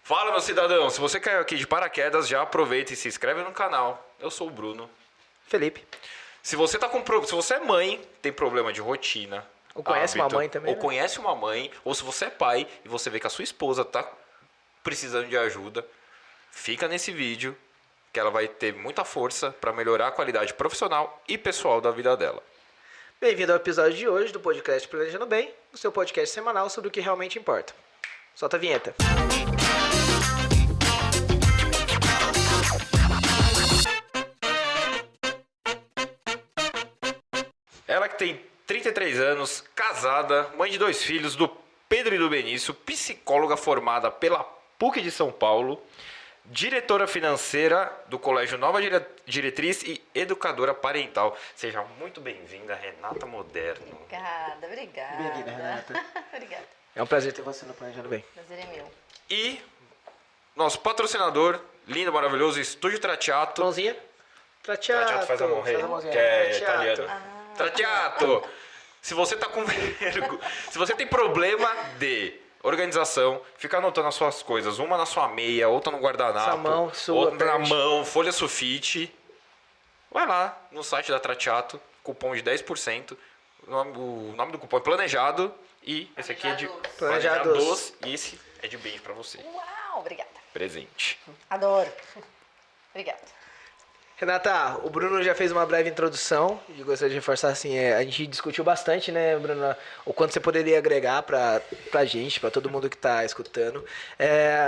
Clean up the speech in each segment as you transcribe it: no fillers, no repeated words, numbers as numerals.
Fala, meu cidadão. Se você caiu aqui de paraquedas, já aproveita e se inscreve no canal. Eu sou o Bruno. Felipe. Se você é mãe, tem problema de rotina, Ou conhece uma mãe também, ou né? conhece uma mãe, ou se você é pai e você vê que a sua esposa tá precisando de ajuda, fica nesse vídeo que ela vai ter muita força para melhorar a qualidade profissional e pessoal da vida dela. Bem-vindo ao episódio de hoje do podcast Planejando Bem, o seu podcast semanal sobre o que realmente importa. Solta a vinheta. Ela que tem 33 anos, casada, mãe de 2 filhos, do Pedro e do Benício, psicóloga formada pela PUC de São Paulo, diretora financeira do Colégio Nova Diretriz e educadora parental. Seja muito bem-vinda, Renata Moderno. Obrigada. Bem-vinda, Renata. Obrigada. É um prazer ter você no Planejando Bem. Prazer é meu. E nosso patrocinador, lindo, maravilhoso, Estúdio Tratiato. Mãozinha. Tratiato. Faz a mão, rei, mãozinha. que é Tratiato. italiano. Tratiato! Se você tá com se você tem problema de organização, fica anotando as suas coisas, uma na sua meia, outra no guardanapo, Essa mão sua, outra na perde. mão, folha sulfite, vai lá no site da Tratiato, cupom de 10%, o nome do cupom é Planejado, e esse aqui é de Planejados. e esse é de beijo pra você, Uau, obrigada. presente. Adoro. Obrigada. Renata, o Bruno já fez uma breve introdução e gostaria de reforçar assim, a gente discutiu bastante, né, Bruno, o quanto você poderia agregar pra gente, pra todo mundo que tá escutando.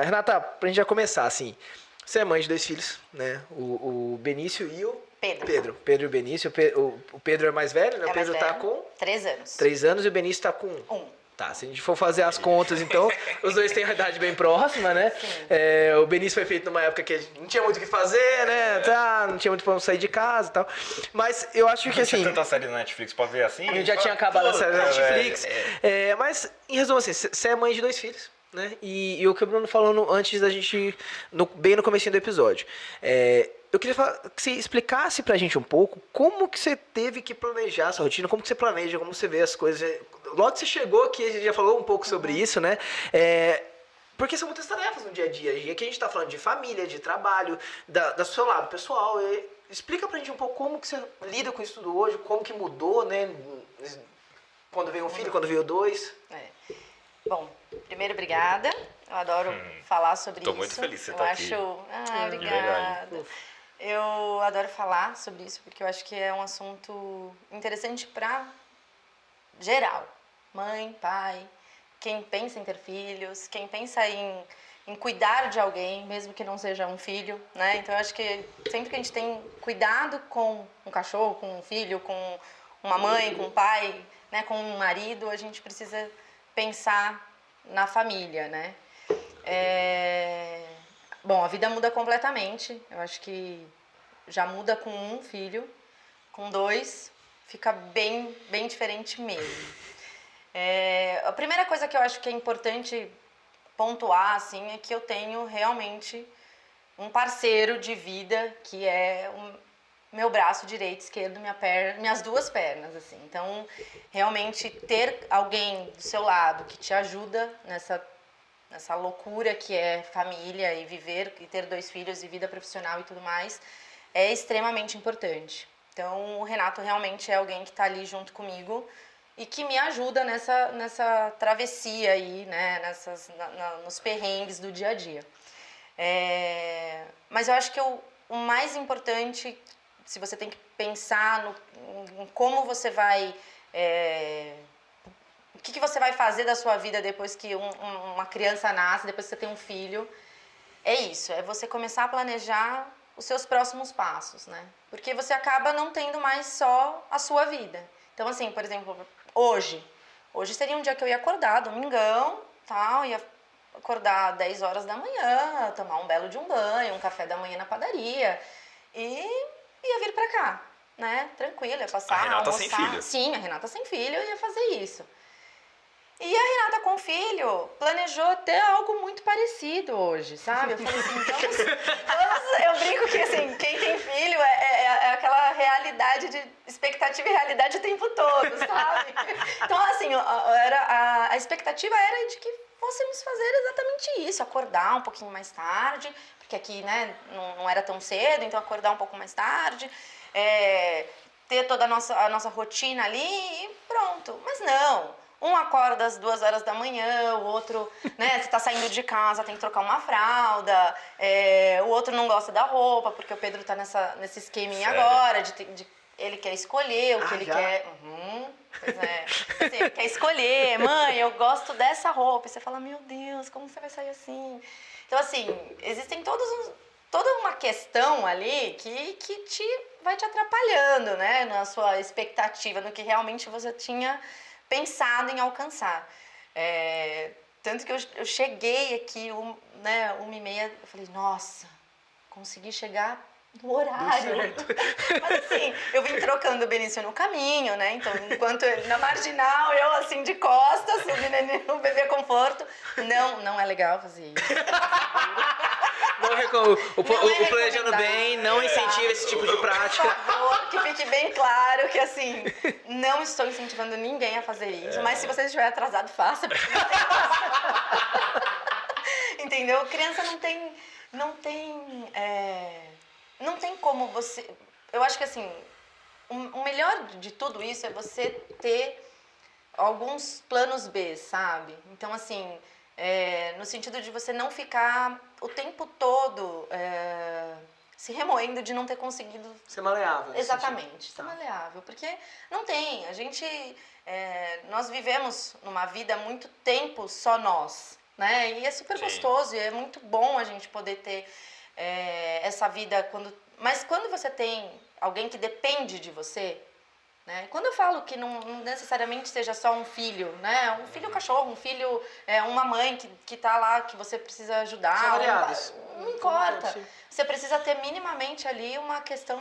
Renata, pra gente já começar, assim, você é mãe de 2 filhos, né, o Benício e o Pedro. Pedro e o Benício, o Pedro é mais velho, né, o Pedro tá com 3 anos. 3 anos e o Benício tá com 1. Tá, se a gente for fazer as contas, então, os dois têm uma idade bem próxima, né? O Benício foi feito numa época que a gente não tinha muito o que fazer, né? Tá, não tinha muito pra sair de casa e tal. Mas eu acho que, assim... Tinha tanta série na Netflix pra ver assim? A gente já tinha acabado a série da Puta, Netflix. velho, Mas, em resumo, assim, você é mãe de 2 filhos, né? E o que o Bruno falou antes da gente... bem no comecinho do episódio. Eu queria que você explicasse pra gente um pouco como que você teve que planejar essa rotina, como que você planeja, como você vê as coisas. Logo que você chegou aqui, a gente já falou um pouco sobre isso, né? Porque são muitas tarefas no dia a dia. E aqui a gente tá falando de família, de trabalho, do seu lado pessoal. Explica pra gente um pouco como que você lida com isso tudo hoje, como que mudou, né? Quando veio um filho, quando veio 2. Bom, primeiro, obrigada. Eu adoro falar sobre isso. Tô muito feliz que você eu tá acho... aqui. Obrigada. Eu adoro falar sobre isso porque eu acho que é um assunto interessante para geral. Mãe, pai, quem pensa em ter filhos, quem pensa em cuidar de alguém, mesmo que não seja um filho, né? Então eu acho que sempre que a gente tem cuidado com um cachorro, com um filho, com uma mãe, com um pai, né, com um marido, a gente precisa pensar na família, né? Bom, a vida muda completamente. Eu acho que já muda com 1 filho, com 2 fica bem diferente mesmo. A primeira coisa que eu acho que é importante pontuar assim é que eu tenho realmente um parceiro de vida que é o meu braço direito, esquerdo, minhas 2 pernas, assim. Então, realmente ter alguém do seu lado que te ajuda nessa loucura que é família e viver e ter 2 filhos e vida profissional e tudo mais é extremamente importante. Então, o Renato realmente é alguém que está ali junto comigo e que me ajuda nessa travessia aí, né, nos perrengues do dia a dia. Mas eu acho que o mais importante, se você tem que pensar em como você vai... o que você vai fazer da sua vida depois que uma criança nasce, depois que você tem um filho, é isso, é você começar a planejar os seus próximos passos, né? Porque você acaba não tendo mais só a sua vida. Então, assim, por exemplo, hoje seria um dia que eu ia acordar, domingão, tal, ia acordar 10 horas da manhã, tomar um belo de um banho, um café da manhã na padaria e ia vir pra cá, né? Tranquilo, ia passar, A Renata almoçar. sem filho. Sim, a Renata sem filho, eu ia fazer isso. E a Renata com filho planejou até algo muito parecido hoje, sabe? Eu falei assim, eu brinco que assim, quem tem filho é aquela realidade de expectativa e realidade o tempo todo, sabe? Então assim, a expectativa era de que fôssemos fazer exatamente isso, acordar um pouquinho mais tarde, porque aqui, né, não era tão cedo, então acordar um pouco mais tarde, ter toda a nossa rotina ali e pronto. Mas não, um acorda às 2 horas da manhã, o outro, né, você tá saindo de casa, tem que trocar uma fralda, o outro não gosta da roupa, porque o Pedro tá nesse esqueminha agora, ele quer escolher o que ele quer. Pois é. Assim, ele quer escolher, mãe, eu gosto dessa roupa. E você fala, meu Deus, como você vai sair assim? Então, assim, existem toda uma questão ali que vai te atrapalhando, né? Na sua expectativa, no que realmente você tinha pensado em alcançar. Tanto que eu cheguei aqui, né, 1h30, eu falei, nossa, consegui chegar no horário. Mas assim, eu vim trocando o Benício no caminho, né? Então, enquanto ele na marginal, eu assim de costas, o bebê conforto. Não é legal fazer isso. O Planejando Bem não incentiva esse tipo de prática. Por favor, que fique bem claro que assim, não estou incentivando ninguém a fazer isso. Mas se você estiver atrasado, faça. Porque não tem entendeu? Criança não tem como você... Eu acho que assim, o melhor de tudo isso é você ter alguns planos B, sabe? Então, assim, no sentido de você não ficar o tempo todo se remoendo de não ter conseguido... Ser maleável. Exatamente, ser maleável. Porque não tem. A gente... nós vivemos numa vida há muito tempo só nós, né? E é super gostoso e é muito bom a gente poder ter essa vida mas quando você tem alguém que depende de você, né? Quando eu falo que não necessariamente seja só um filho, né? Um filho cachorro, um filho, uma mãe que tá lá, que você precisa ajudar. Não importa. Você precisa ter minimamente ali uma questão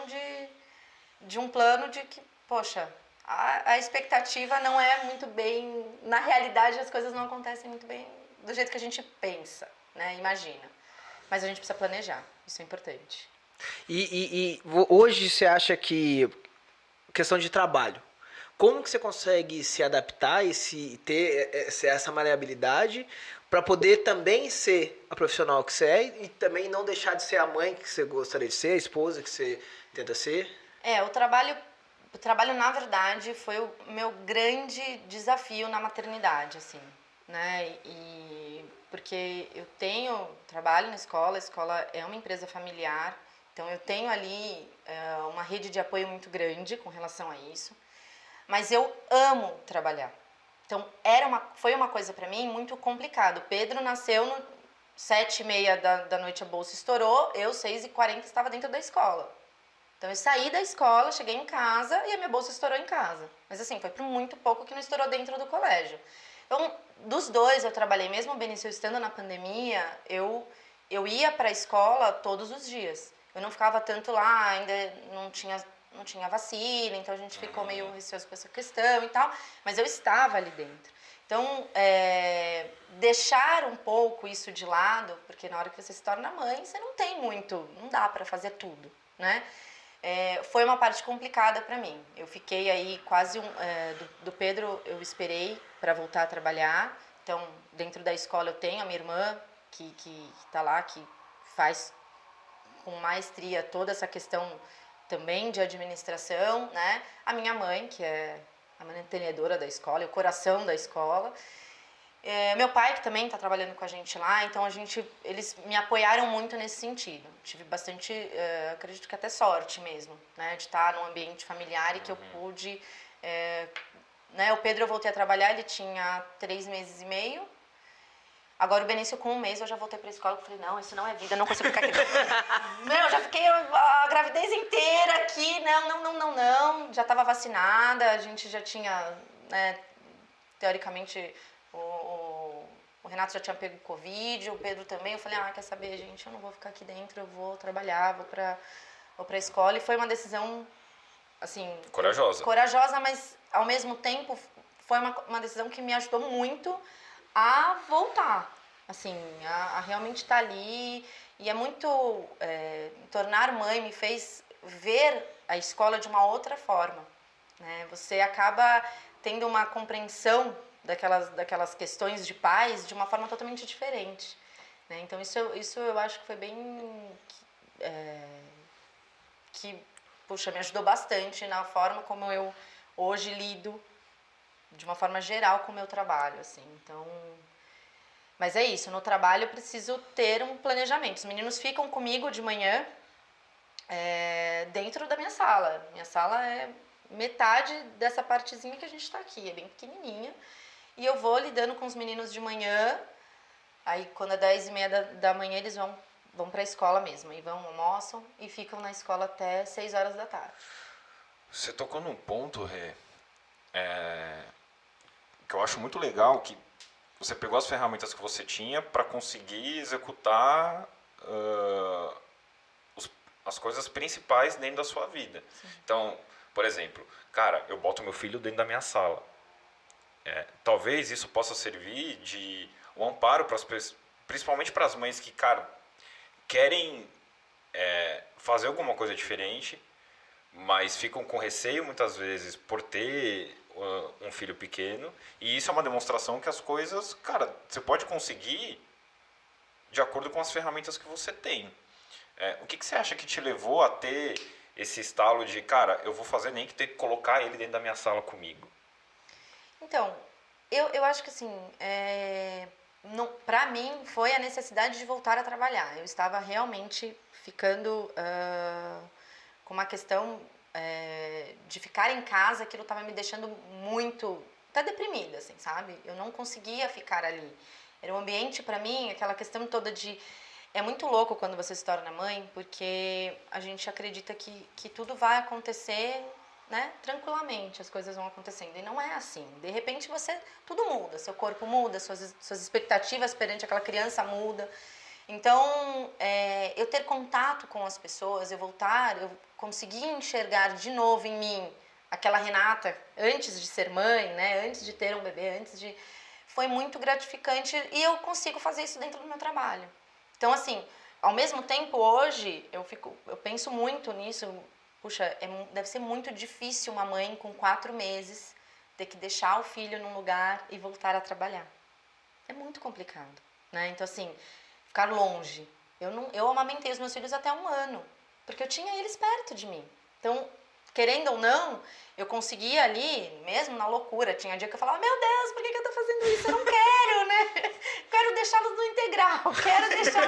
de um plano de que, poxa, a expectativa não é muito bem... Na realidade, as coisas não acontecem muito bem do jeito que a gente pensa, né? Imagina. Mas a gente precisa planejar. Isso é importante. E hoje você acha que... Questão de trabalho. Como que você consegue se adaptar e ter essa maleabilidade para poder também ser a profissional que você é e também não deixar de ser a mãe que você gostaria de ser, a esposa que você tenta ser? O trabalho, na verdade, foi o meu grande desafio na maternidade, assim, né? Porque eu trabalho na escola, a escola é uma empresa familiar, então eu tenho ali uma rede de apoio muito grande com relação a isso, mas eu amo trabalhar. Então foi uma coisa para mim muito complicada. O Pedro nasceu 7h30 da noite, a bolsa estourou, eu 6h40 estava dentro da escola. Então eu saí da escola, cheguei em casa e a minha bolsa estourou em casa. Mas assim, foi por muito pouco que não estourou dentro do colégio. Então, dos dois eu trabalhei, mesmo o Benício estando na pandemia, eu ia para a escola todos os dias. Eu não ficava tanto lá, ainda não tinha vacina, então a gente ficou meio receoso com essa questão e tal, mas eu estava ali dentro. Então, deixar um pouco isso de lado, porque na hora que você se torna mãe, você não dá para fazer tudo, né? Foi uma parte complicada para mim. Eu fiquei aí quase do Pedro, eu esperei para voltar a trabalhar. Então, dentro da escola eu tenho a minha irmã que está lá, que faz com maestria toda essa questão também de administração, né? A minha mãe, que é a mantenedora da escola, o coração da escola. Meu pai, que também está trabalhando com a gente lá, então eles me apoiaram muito nesse sentido. Tive bastante, acredito que até sorte mesmo, né? De estar num ambiente familiar e que eu pude... né? O Pedro eu voltei a trabalhar, ele tinha 3 meses e meio. Agora o Benício com 1 mês eu já voltei para a escola, eu falei, não, isso não é vida, eu não consigo ficar aqui. Não, eu já fiquei a gravidez inteira aqui, não, já estava vacinada, a gente já tinha, né, teoricamente, o Renato já tinha pego Covid, o Pedro também, eu falei, quer saber, gente, eu não vou ficar aqui dentro, eu vou trabalhar, vou para a escola, e foi uma decisão, assim... Corajosa, mas ao mesmo tempo foi uma decisão que me ajudou muito a voltar, assim, a realmente estar ali. E é muito... tornar mãe me fez ver a escola de uma outra forma, né? Você acaba tendo uma compreensão daquelas questões de pais de uma forma totalmente diferente, né? Então isso eu acho que foi bem puxa, me ajudou bastante na forma como eu hoje lido de uma forma geral com o meu trabalho, assim. Então, mas é isso, no trabalho eu preciso ter um planejamento. Os meninos ficam comigo de manhã dentro da minha sala. Minha sala é metade dessa partezinha que a gente está aqui, é bem pequenininha. E eu vou lidando com os meninos de manhã, aí quando é 10h30 da manhã eles vão para a escola mesmo, e almoçam e ficam na escola até 6 horas da tarde. Você tocou num ponto, Rê, que eu acho muito legal, que você pegou as ferramentas que você tinha para conseguir executar as coisas principais dentro da sua vida. Sim. Então, por exemplo, cara, eu boto meu filho dentro da minha sala. Talvez isso possa servir de um amparo para as pessoas, principalmente para as mães que, cara, querem fazer alguma coisa diferente, mas ficam com receio muitas vezes por ter um filho pequeno, e isso é uma demonstração que as coisas, cara, você pode conseguir de acordo com as ferramentas que você tem. O que você acha que te levou a ter esse estalo de, cara, eu vou fazer nem que ter que colocar ele dentro da minha sala comigo? Então, eu acho que assim, para mim foi a necessidade de voltar a trabalhar. Eu estava realmente ficando com uma questão de ficar em casa, aquilo estava me deixando muito, até deprimida, assim, sabe? Eu não conseguia ficar ali. Era um ambiente para mim, aquela questão toda de... É muito louco quando você se torna mãe, porque a gente acredita que tudo vai acontecer, né, tranquilamente, as coisas vão acontecendo. E não é assim. De repente tudo muda, seu corpo muda, suas expectativas perante aquela criança muda. Então, eu ter contato com as pessoas, eu conseguir enxergar de novo em mim aquela Renata antes de ser mãe, né, antes de ter um bebê, foi muito gratificante, e eu consigo fazer isso dentro do meu trabalho. Então, assim, ao mesmo tempo, hoje, eu penso muito nisso. Puxa, deve ser muito difícil uma mãe com 4 meses ter que deixar o filho num lugar e voltar a trabalhar. É muito complicado, né? Então, assim, ficar longe. Eu amamentei os meus filhos até 1 ano, porque eu tinha eles perto de mim. Então, querendo ou não, eu conseguia ali, mesmo na loucura, tinha dia que eu falava, meu Deus, por que eu tô fazendo isso? Eu não quero, né? Quero deixá-los no integral, quero deixar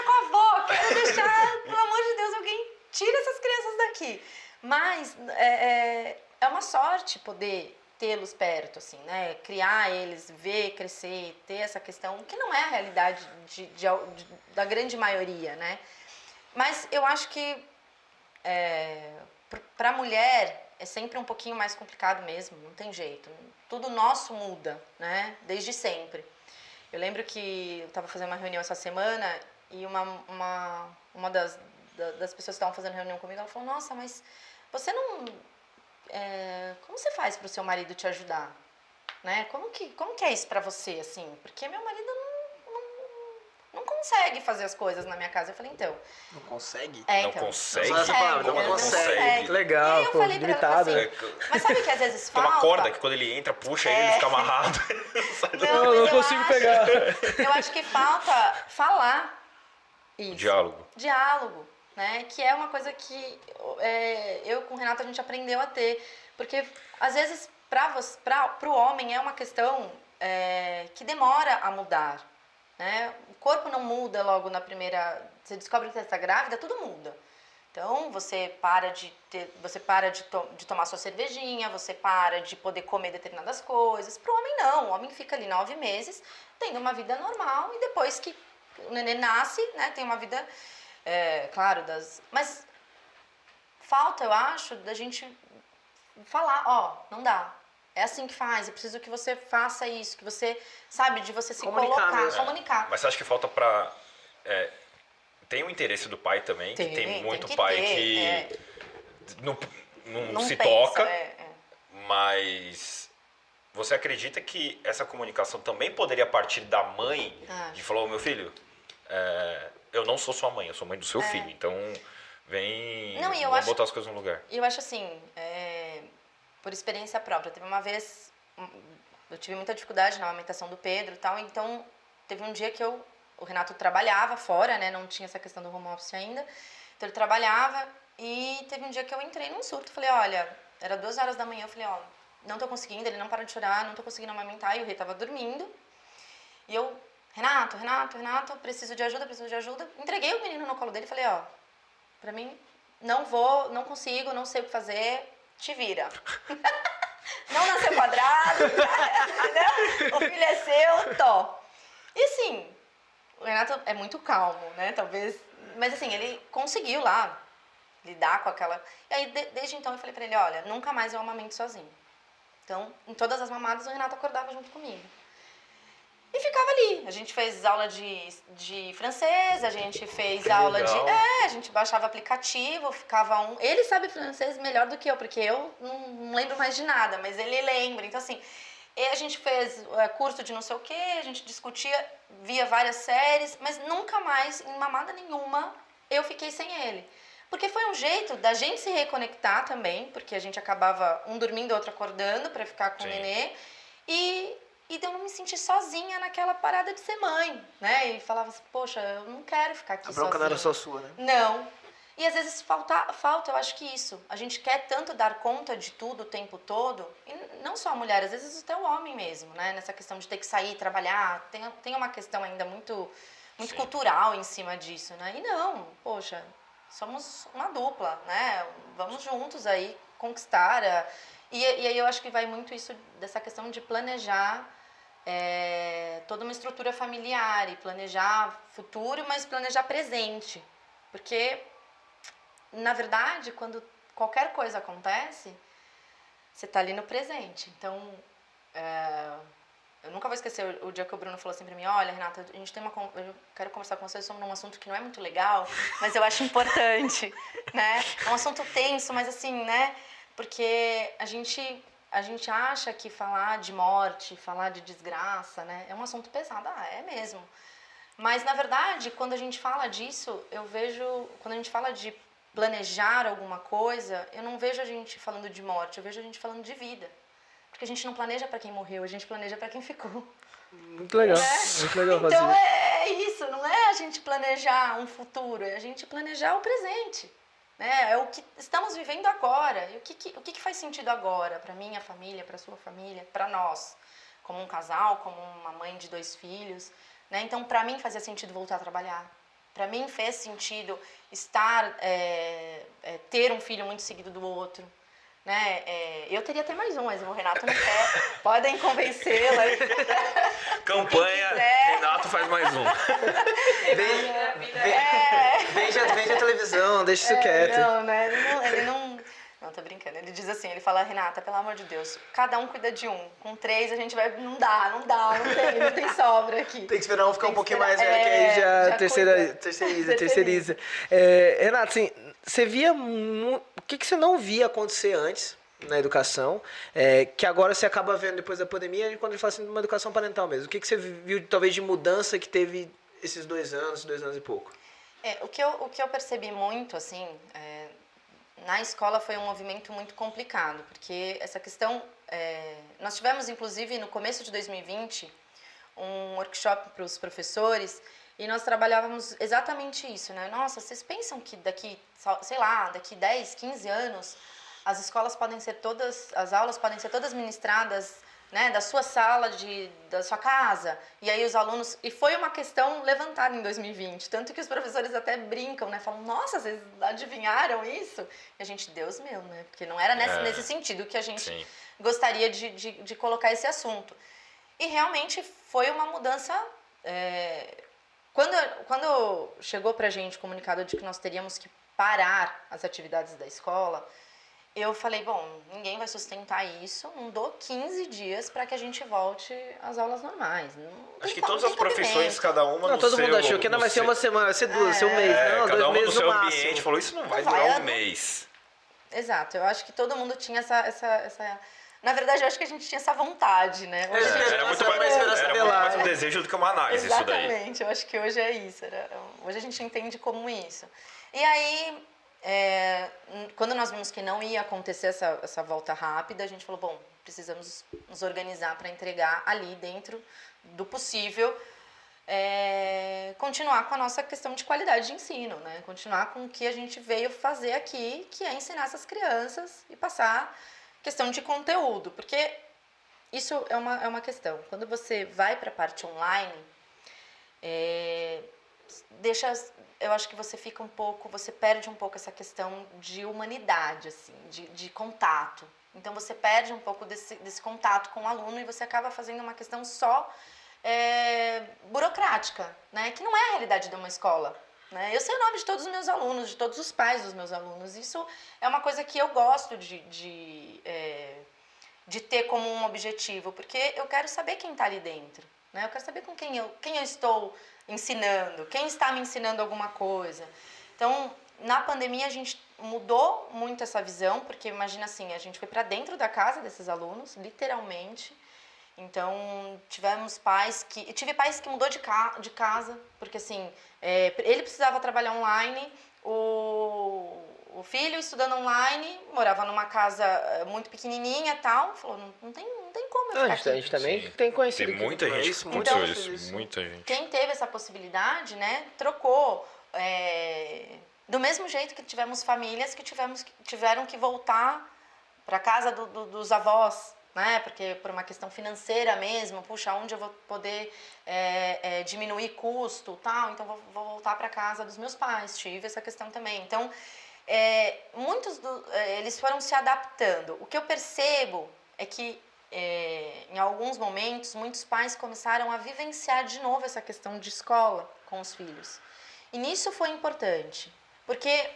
com a avó, quero deixar, pelo amor de Deus, alguém tira essas crianças daqui. Mas é uma sorte poder tê-los perto, assim, né? Criar eles, ver crescer, ter essa questão, que não é a realidade da grande maioria, né? Mas eu acho que para a mulher é sempre um pouquinho mais complicado mesmo, não tem jeito. Tudo nosso muda, né? Desde sempre. Eu lembro que eu estava fazendo uma reunião essa semana e uma das pessoas que estavam fazendo reunião comigo, ela falou, nossa, mas você não... como você faz para o seu marido te ajudar? Né? Como que é isso para você, assim? Porque meu marido não consegue fazer as coisas na minha casa. Eu falei, então... Não consegue? Não então, consegue? Não consegue. não consegue. Que legal, E aí eu pô, falei pra ela, limitado. assim, mas sabe que às vezes Tem falta... uma corda que quando ele entra, puxa ele fica amarrado. Não, Eu não mas consigo pegar. Eu acho que falta falar isso. Diálogo. Né? Que é uma coisa que eu com o Renato a gente aprendeu a ter. Porque, às vezes, para o homem é uma questão que demora a mudar. Né? O corpo não muda logo na primeira... Você descobre que você está grávida, tudo muda. Então, você para de tomar sua cervejinha, você para de poder comer determinadas coisas. Para o homem, não. O homem fica ali 9 meses, tendo uma vida normal, e depois que o neném nasce, né, tem uma vida, claro, mas falta, eu acho, da gente falar, não dá. É assim que faz, eu preciso que você faça isso, que você, sabe, de você se Comunicar colocar, mesmo. comunicar. Mas você acha que falta pra... tem o interesse do pai também, que tem muito pai que não se pensa, toca, mas você acredita que essa comunicação também poderia partir da mãe, de falar, meu filho, eu não sou sua mãe, eu sou mãe do seu filho, então vamos botar as coisas no lugar. E eu acho assim, por experiência própria, teve uma vez eu tive muita dificuldade na amamentação do Pedro e tal, então teve um dia que o Renato trabalhava fora, né, não tinha essa questão do home office ainda, então ele trabalhava e teve um dia que eu entrei num surto, falei, olha, era 2 horas da manhã, eu falei, ó, não tô conseguindo, ele não para de chorar, não tô conseguindo amamentar, e o Rei tava dormindo, e eu, Renato, preciso de ajuda, entreguei o menino no colo dele e falei, ó, pra mim, não consigo, não sei o que fazer, te vira. Não nasceu quadrado, entendeu? O filho é seu, tó. E assim, o Renato é muito calmo, né? Talvez. Mas assim, ele conseguiu lá lidar com aquela. E aí, desde então, eu falei pra ele: olha, nunca mais eu amamento sozinho. Então, em todas as mamadas, o Renato acordava junto comigo. E ficava ali. A gente fez aula de francês, a gente fez aula de. A gente baixava aplicativo, ficava um. Ele sabe francês melhor do que eu, porque eu não lembro mais de nada, mas ele lembra. Então, assim, e a gente fez curso de não sei o quê, a gente discutia, via várias séries, mas nunca mais, em mamada nenhuma, eu fiquei sem ele. Porque foi um jeito da gente se reconectar também, porque a gente acabava um dormindo, outro acordando para ficar com o nenê. E de eu não me sentir sozinha naquela parada de ser mãe, né? E falava assim, poxa, eu não quero ficar aqui sozinha. A bronca não era só sua, né? Não. E às vezes falta, eu acho que isso. A gente quer tanto dar conta de tudo o tempo todo, e não só a mulher, às vezes até o homem mesmo, né? Nessa questão de ter que sair, trabalhar, tem uma questão ainda muito cultural em cima disso, né? E não, poxa, somos uma dupla, né? Vamos juntos aí conquistar. E aí eu acho que vai muito isso dessa questão de planejar toda uma estrutura familiar e planejar futuro, mas planejar presente. Porque, na verdade, quando qualquer coisa acontece, você está ali no presente. Então, eu nunca vou esquecer o dia que o Bruno falou assim pra mim, olha, Renata, a gente tem eu quero conversar com você sobre um assunto que não é muito legal, mas eu acho importante, né? É um assunto tenso, mas assim, né? Porque a gente acha que falar de morte, falar de desgraça, né, é um assunto pesado. É mesmo. Mas, na verdade, quando a gente fala disso, eu vejo... Quando a gente fala de planejar alguma coisa, eu não vejo a gente falando de morte, eu vejo a gente falando de vida. Porque a gente não planeja para quem morreu, a gente planeja para quem ficou. Muito legal. Né? Muito legal fazer então, isso. é isso. Não é a gente planejar um futuro, é a gente planejar o presente. É o que estamos vivendo agora. E o que faz sentido agora para minha família, para sua família, para nós, como um casal, como uma mãe de 2 filhos, né? Então, para mim fazia sentido voltar a trabalhar. Para mim fez sentido ter um filho muito seguido do outro, né? Eu teria até mais um, mas o Renato não quer. Podem convencê-la. Campanha, Renato faz mais um. Vende a televisão, deixa isso quieto. Não, né? Ele não... Não, tô brincando. Ele diz assim, ele fala, Renata, pelo amor de Deus, cada um cuida de um. Com 3 a gente vai... Não tem sobra aqui. Tem que esperar um ficar um pouquinho mais velho, que aí já terceiriza. Renato, assim, você via... O que você não via acontecer antes na educação, que agora você acaba vendo depois da pandemia, quando a gente fala assim de uma educação parental mesmo? O que você viu, talvez, de mudança que teve esses 2 anos e pouco? O que eu percebi muito, assim, na escola foi um movimento muito complicado, porque essa questão... nós tivemos, inclusive, no começo de 2020, um workshop para os professores, e nós trabalhávamos exatamente isso, né? Nossa, vocês pensam que daqui 10, 15 anos, as aulas podem ser todas ministradas, né, da sua sala, da sua casa, e aí os alunos... E foi uma questão levantada em 2020, tanto que os professores até brincam, né, falam, nossa, vocês adivinharam isso? E a gente, Deus meu, né, porque não era nesse sentido que a gente gostaria de colocar esse assunto. E realmente foi uma mudança... Quando chegou pra gente o comunicado de que nós teríamos que parar as atividades da escola, eu falei, bom, ninguém vai sustentar isso, não dou 15 dias para que a gente volte às aulas normais. Acho que todas as profissões, cada uma não, no todo seu... mundo achou que não vai ser uma semana, vai ser 2, vai ser um mês. Não, cada 2 uma meses no seu no ambiente máximo. falou, isso não vai durar um mês. Exato, eu acho que todo mundo tinha essa... Na verdade, eu acho que a gente tinha essa vontade, né? Hoje Era muito mais um desejo do que uma análise. Exatamente, isso daí. Eu acho que hoje é isso. Hoje a gente entende como isso. E aí, quando nós vimos que não ia acontecer essa volta rápida, a gente falou, bom, precisamos nos organizar para entregar ali dentro do possível, continuar com a nossa questão de qualidade de ensino, né? Continuar com o que a gente veio fazer aqui, que é ensinar essas crianças e passar questão de conteúdo, porque isso é uma questão. Quando você vai para a parte online, eu acho que você perde um pouco essa questão de humanidade, assim, de contato. Então você perde um pouco desse contato com o aluno e você acaba fazendo uma questão só burocrática, né? Que não é a realidade de uma escola, né? Eu sei o nome de todos os meus alunos, de todos os pais dos meus alunos. Isso é uma coisa que eu gosto de ter como um objetivo, porque eu quero saber quem está ali dentro, né? Eu quero saber com quem eu estou ensinando, quem está me ensinando alguma coisa. Então, na pandemia a gente mudou muito essa visão, porque imagina assim, a gente foi para dentro da casa desses alunos, literalmente. Então, tive pais que mudou de casa, porque assim, ele precisava trabalhar online, o filho estudando online, morava numa casa muito pequenininha e tal, falou, não tem como eu ficar aqui. A gente também tem conhecido. Tem muita gente isso, que muito aconteceu isso. isso, muita gente. Quem teve essa possibilidade, né, trocou. Do mesmo jeito que tivemos famílias que tiveram que voltar para casa dos avós, né, porque por uma questão financeira mesmo, puxa, onde eu vou poder diminuir custo, tal, então vou voltar para casa dos meus pais, tive essa questão também. Então, eles foram se adaptando. O que eu percebo é que, em alguns momentos, muitos pais começaram a vivenciar de novo essa questão de escola com os filhos. E nisso foi importante, porque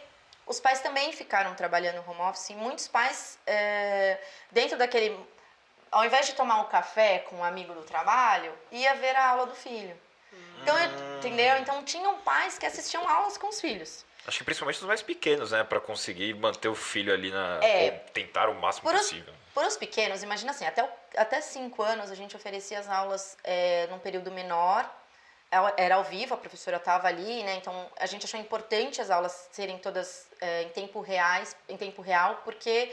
os pais também ficaram trabalhando home office e muitos pais, dentro daquele... Ao invés de tomar um café com um amigo do trabalho, ia ver a aula do filho. Então, entendeu? Então, tinham pais que assistiam aulas com os filhos. Acho que principalmente os mais pequenos, né? Pra conseguir manter o filho ali ou tentar o máximo possível. Por os pequenos, imagina assim, até 5 anos a gente oferecia as aulas num período menor, era ao vivo, a professora estava ali, né? Então a gente achou importante as aulas serem todas em tempo real, porque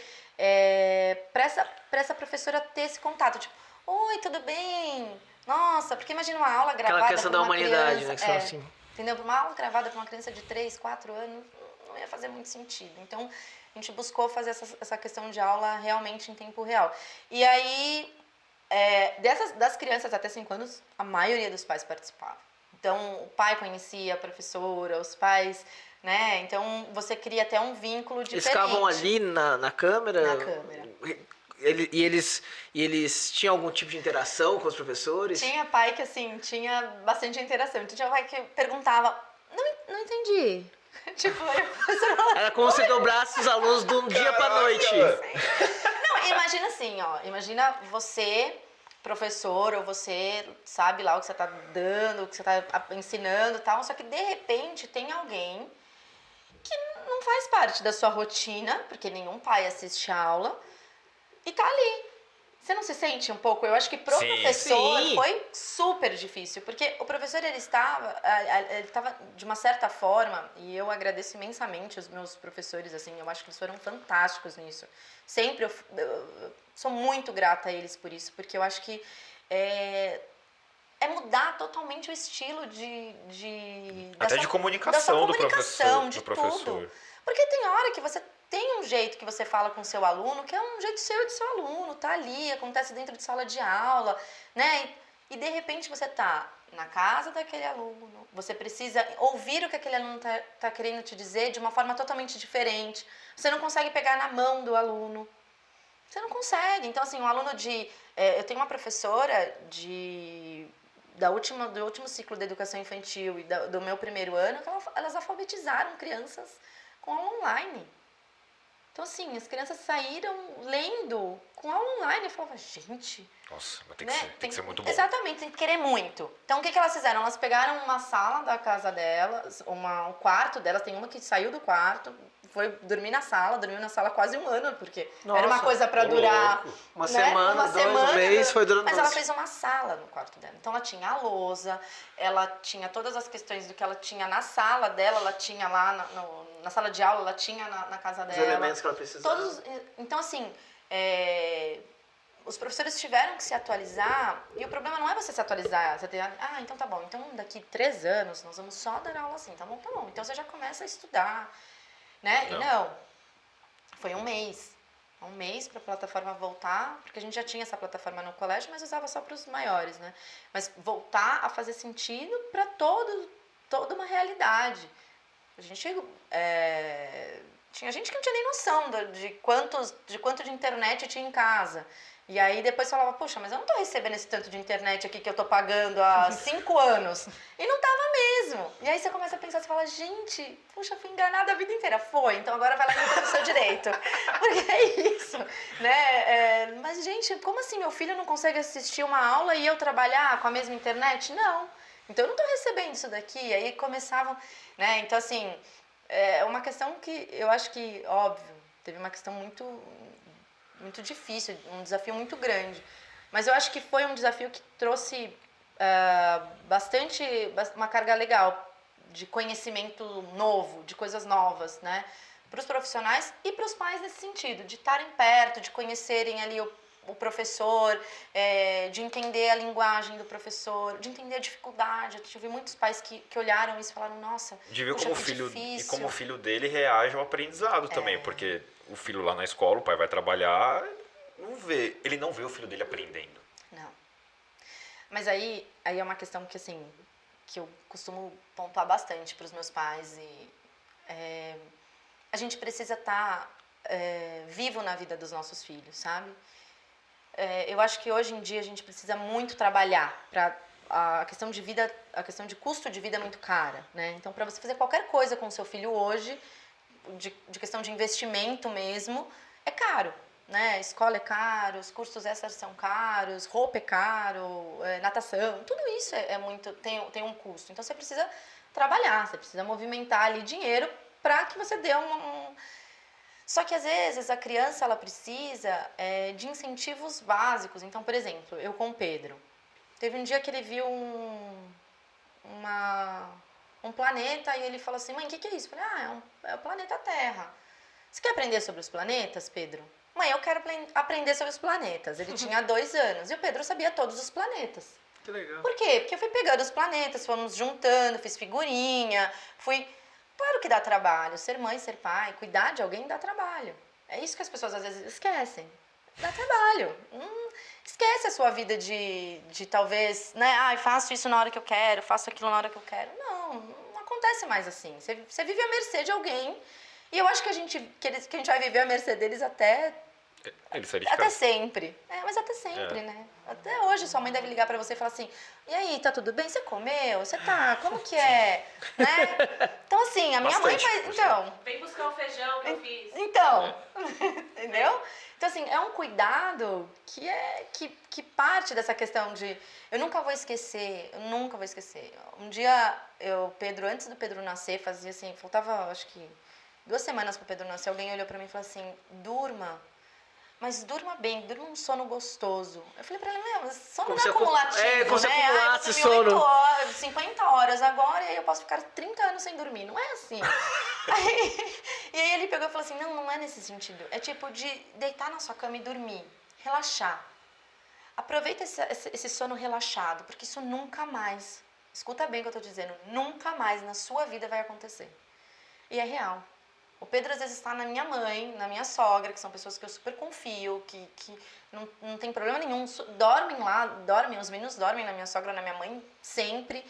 para essa professora ter esse contato, tipo, oi, tudo bem? Nossa, porque imagina uma aula gravada. Aquela questão pra da uma humanidade, criança, né? Que são assim. entendeu? Uma aula gravada para uma criança de 3, 4 anos não ia fazer muito sentido. Então a gente buscou fazer essa questão de aula realmente em tempo real. E aí, das crianças até 5 anos, a maioria dos pais participava. Então, o pai conhecia a professora, os pais, né? Então, você cria até um vínculo diferente. Eles ficavam ali na câmera? Na câmera. E eles tinham algum tipo de interação com os professores? Tinha pai que, assim, tinha bastante interação. Então, tinha pai que perguntava, não entendi. Tipo, aí a professora falava, Era como se dobrasse os alunos de um dia pra noite. Não, imagina assim, ó. Imagina você, professor, ou você sabe lá o que você tá dando, o que você tá ensinando e tal, só que de repente tem alguém que não faz parte da sua rotina, porque nenhum pai assiste a aula, e tá ali. Você não se sente um pouco? Eu acho que pro professor foi super difícil, porque o professor ele estava de uma certa forma, e eu agradeço imensamente os meus professores, assim, eu acho que eles foram fantásticos nisso. Sempre eu sou muito grata a eles por isso, porque eu acho que é mudar totalmente o estilo até de comunicação do professor. Tudo. Porque tem hora que você tem um jeito que você fala com o seu aluno, que é um jeito seu e do seu aluno, tá ali, acontece dentro de sala de aula, né? E de repente você tá na casa daquele aluno, você precisa ouvir o que aquele aluno tá querendo te dizer de uma forma totalmente diferente. Você não consegue pegar na mão do aluno. Você não consegue. Então, assim, um aluno eu tenho uma professora do último ciclo da educação infantil e do meu primeiro ano, que elas alfabetizaram crianças com aula online. Então, assim, as crianças saíram lendo com aula online. Eu falava, gente... Nossa, mas tem né? que ser muito bom. Exatamente, tem que querer muito. Então, o que elas fizeram? Elas pegaram uma sala da casa delas, um quarto delas, tem uma que saiu do quarto, foi dormiu na sala quase 1 ano, porque era uma coisa para durar... Uma né? semana, um mês, foi durando... Mas ela fez uma sala no quarto dela. Então, ela tinha a lousa, ela tinha todas as questões do que ela tinha na sala dela, ela tinha lá na sala de aula, ela tinha na casa dela. Os elementos que ela precisava. Então, assim, os professores tiveram que se atualizar, e o problema não é você se atualizar, você tem, então tá bom, então daqui 3 anos nós vamos só dar aula assim, tá bom, então você já começa a estudar, né? Não. E não, foi um mês para a plataforma voltar, porque a gente já tinha essa plataforma no colégio, mas usava só para os maiores, né? Mas voltar a fazer sentido para toda uma realidade. A gente tinha gente que não tinha nem noção de quanto de internet tinha em casa. E aí depois falava, poxa, mas eu não tô recebendo esse tanto de internet aqui que eu tô pagando há 5 anos. E não tava mesmo. E aí você começa a pensar, você fala, gente, puxa, fui enganada a vida inteira. Foi, então agora vai lá e entra no seu direito. Porque é isso, né? Mas, gente, como assim meu filho não consegue assistir uma aula e eu trabalhar com a mesma internet? Não. Então eu não tô recebendo isso daqui. Aí começavam, né? Então, assim, é uma questão que eu acho que, óbvio, teve uma questão muito difícil, um desafio muito grande. Mas eu acho que foi um desafio que trouxe uma carga legal de conhecimento novo, de coisas novas, né? Para os profissionais e para os pais nesse sentido, de estarem perto, de conhecerem ali o professor, de entender a linguagem do professor, de entender a dificuldade. Eu tive muitos pais que olharam isso e falaram, nossa, De ver puxa, como o que filho difícil. e como o filho dele reage ao aprendizado também, porque o filho lá na escola, o pai vai trabalhar, ele não vê o filho dele aprendendo. Não. Mas aí é uma questão que, assim, que eu costumo pontuar bastante para os meus pais. A gente precisa estar vivo na vida dos nossos filhos, sabe? Eu acho que hoje em dia a gente precisa muito trabalhar para a questão de vida, a questão de custo de vida é muito cara, né? Então, para você fazer qualquer coisa com o seu filho hoje, de questão de investimento mesmo, é caro, né? Escola é caro, os cursos extras são caros, roupa é caro, natação, tudo isso é muito, tem um custo. Então você precisa trabalhar, você precisa movimentar ali dinheiro para que você dê Só que às vezes a criança ela precisa de incentivos básicos. Então, por exemplo, eu com o Pedro, teve um dia que ele viu um planeta e ele falou assim, mãe, o que é isso? Eu falei, é o planeta Terra. Você quer aprender sobre os planetas, Pedro? Mãe, eu quero aprender sobre os planetas. Ele tinha 2 anos e o Pedro sabia todos os planetas. Que legal. Por quê? Porque eu fui pegando os planetas, fomos juntando, fiz figurinha, Claro que dá trabalho, ser mãe, ser pai, cuidar de alguém dá trabalho. É isso que as pessoas às vezes esquecem. Dá trabalho. Esquece a sua vida de talvez, né? Faço isso na hora que eu quero, faço aquilo na hora que eu quero. Não acontece mais assim. Você vive à mercê de alguém. E eu acho que a gente vai viver à mercê deles até sempre. Mas até sempre, né? Até hoje sua mãe deve ligar pra você e falar assim, e aí, tá tudo bem? Você comeu? Você tá? Como que é? Né? Então, assim, a minha mãe faz... Então... Vem buscar o feijão que eu fiz. Então, entendeu? Então, assim, é um cuidado que parte dessa questão de... Eu nunca vou esquecer. Um dia, Pedro, antes do Pedro nascer, fazia assim, faltava, acho que 2 semanas pro Pedro nascer, alguém olhou pra mim e falou assim, mas durma bem, durma um sono gostoso. Eu falei pra ele, sono não é acumulativo, como se né? acumulasse Você dorme 8 sono. horas, 50 horas agora, e aí eu posso ficar 30 anos sem dormir. Não é assim. E aí ele pegou e falou assim, não é nesse sentido. É tipo de deitar na sua cama e dormir, relaxar. Aproveita esse sono relaxado, porque isso nunca mais, escuta bem o que eu tô dizendo, nunca mais na sua vida vai acontecer. E é real. O Pedro às vezes está na minha mãe, na minha sogra, que são pessoas que eu super confio, que não tem problema nenhum, os meninos dormem na minha sogra, na minha mãe, sempre.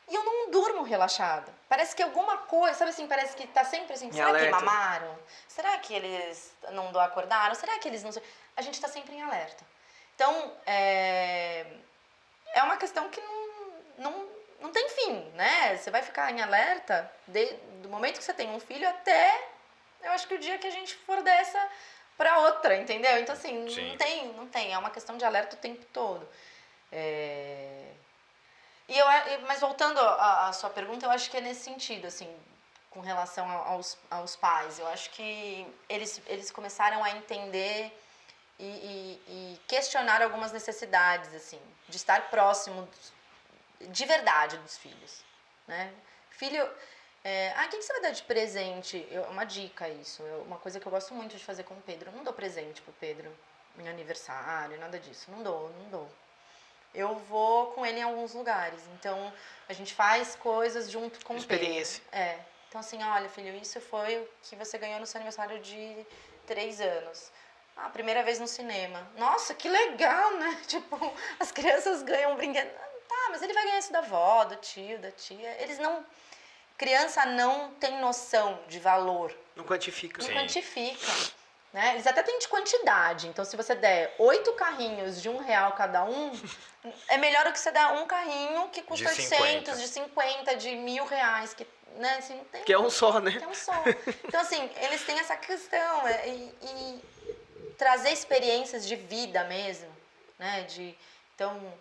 E eu não durmo relaxada. Parece que alguma coisa, sabe assim, parece que tá sempre assim, será que mamaram? Será que eles não acordaram? Será que eles não... A gente tá sempre em alerta. Então, é uma questão que não tem fim, né? Você vai ficar em alerta do momento que você tem um filho até, eu acho que o dia que a gente for dessa pra outra, entendeu? Então, assim, não tem. É uma questão de alerta o tempo todo. Mas voltando à sua pergunta, eu acho que é nesse sentido, assim, com relação aos pais. Eu acho que eles começaram a entender e questionar algumas necessidades, assim, de estar próximo de verdade dos filhos, né? Filho, o que você vai dar de presente? Uma dica isso, uma coisa que eu gosto muito de fazer com o Pedro. Eu não dou presente pro Pedro. em aniversário, nada disso. Não dou. Eu vou com ele em alguns lugares. Então, a gente faz coisas junto com o Pedro. Experiência. Então, assim, olha, filho, isso foi o que você ganhou no seu aniversário de 3 anos. Ah, primeira vez no cinema. Nossa, que legal, né? Tipo, as crianças ganham um brinquedo. Tá, mas ele vai ganhar isso da avó, do tio, da tia. Eles não... Criança não tem noção de valor. Não quantifica. Não Sim. quantifica. Né? Eles até têm de quantidade. Então, se você der 8 carrinhos de R$1 cada um, é melhor do que você dar um carrinho que custa De 50. 800, de 50, de R$1.000. Que, né? Assim, não tem, Que é um só, né? que é um só. Então, assim, eles têm essa questão. E trazer experiências de vida mesmo. Né? Então,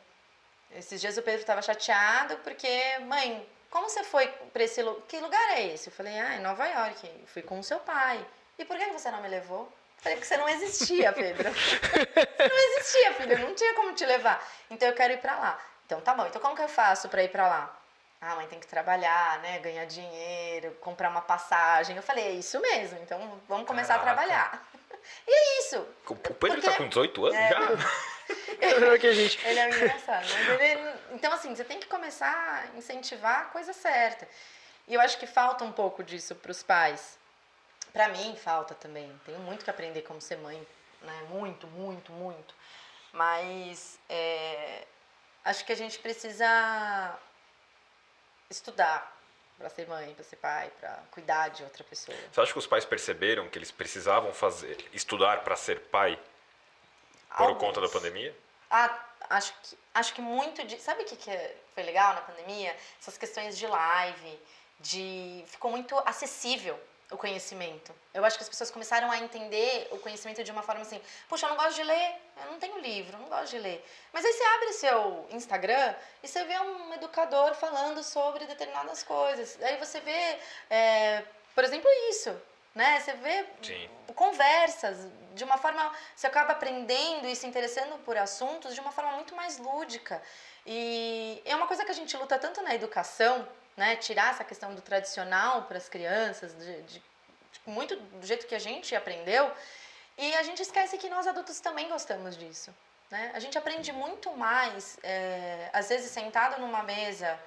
esses dias o Pedro estava chateado porque, mãe, como você foi para esse lugar? Que lugar é esse? Eu falei, em Nova York. Eu fui com o seu pai. E por que você não me levou? Eu falei, porque você não existia, Pedro. Você não existia, filho. Eu não tinha como te levar. Então eu quero ir pra lá. Então tá bom. Então como que eu faço pra ir pra lá? Ah, mãe, tem que trabalhar, né? Ganhar dinheiro, comprar uma passagem. Eu falei, é isso mesmo. Então vamos começar Caraca. a trabalhar. E é isso. O Pedro Porque- tá com 18 anos já? Melhor que a gente. Ele é engraçado. Mas ele... Então, assim, você tem que começar a incentivar a coisa certa. E eu acho que falta um pouco disso pros pais. Pra mim, falta também. Tenho muito que aprender como ser mãe. Né? Muito. Mas acho que a gente precisa estudar pra ser mãe, pra ser pai, pra cuidar de outra pessoa. Você acha que os pais perceberam que eles precisavam estudar para ser pai por Alguns. conta da pandemia? Acho que muito de... Sabe o que foi legal na pandemia? Essas questões de live, ficou muito acessível o conhecimento. Eu acho que as pessoas começaram a entender o conhecimento de uma forma assim, puxa, eu não gosto de ler, eu não tenho livro, eu não gosto de ler. Mas aí você abre seu Instagram e você vê um educador falando sobre determinadas coisas. Aí você vê, por exemplo, isso, né? Você vê Sim. conversas de uma forma... Você acaba aprendendo e se interessando por assuntos de uma forma muito mais lúdica. E é uma coisa que a gente luta tanto na educação, né? Tirar essa questão do tradicional para as crianças, muito do jeito que a gente aprendeu, e a gente esquece que nós adultos também gostamos disso. Né? A gente aprende muito mais, às vezes sentado numa mesa,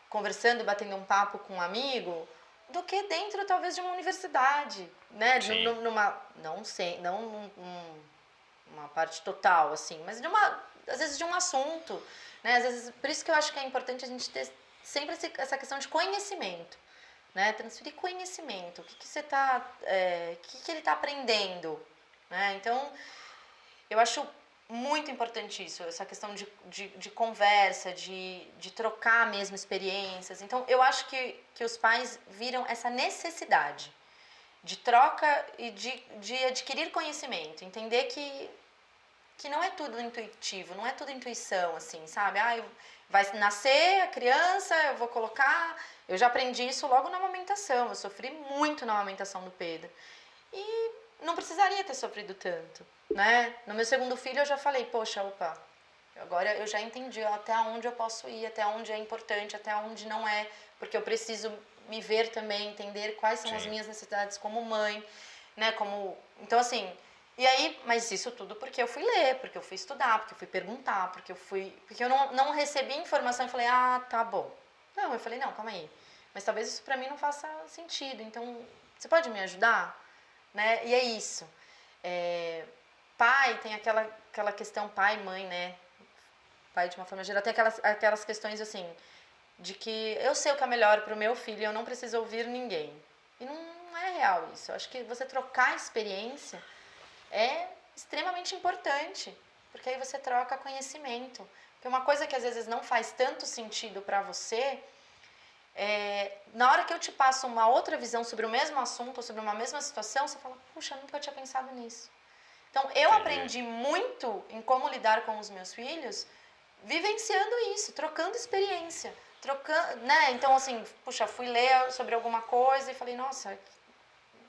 conversando, batendo um papo com um amigo, do que dentro, talvez, de uma universidade, né? Sim. Não uma parte total, assim, mas às vezes de um assunto, né? Às vezes, por isso que eu acho que é importante a gente ter sempre essa questão de conhecimento, né? Transferir conhecimento, o que você tá, que ele está aprendendo, né? Então, eu acho muito importante isso, essa questão de conversa, de trocar mesmo experiências. Então, eu acho que os pais viram essa necessidade de troca e de adquirir conhecimento, entender que não é tudo intuitivo, não é tudo intuição, assim, sabe? Vai nascer a criança, eu vou colocar... Eu já aprendi isso logo na amamentação, eu sofri muito na amamentação do Pedro. E não precisaria ter sofrido tanto, né? No meu segundo filho eu já falei, poxa, agora eu já entendi até onde eu posso ir, até onde é importante, até onde não é, porque eu preciso me ver também, entender quais são as minhas necessidades como mãe, né? Então, assim... E aí, mas isso tudo porque eu fui ler, porque eu fui estudar, porque eu fui perguntar, porque eu não recebi informação e falei, tá bom. Não, eu falei, não, calma aí. Mas talvez isso pra mim não faça sentido, então você pode me ajudar? Né? E é isso. Pai, tem aquela questão pai e mãe, né? Pai, de uma forma geral, tem aquelas questões assim, de que eu sei o que é melhor pro meu filho, eu não preciso ouvir ninguém. E não é real isso. Eu acho que você trocar experiência é extremamente importante, porque aí você troca conhecimento. Porque uma coisa que às vezes não faz tanto sentido para você, na hora que eu te passo uma outra visão sobre o mesmo assunto, ou sobre uma mesma situação, você fala, puxa, eu nunca tinha pensado nisso. Então, eu aprendi muito em como lidar com os meus filhos, vivenciando isso, trocando experiência. Né? Então, assim, puxa, fui ler sobre alguma coisa e falei, nossa,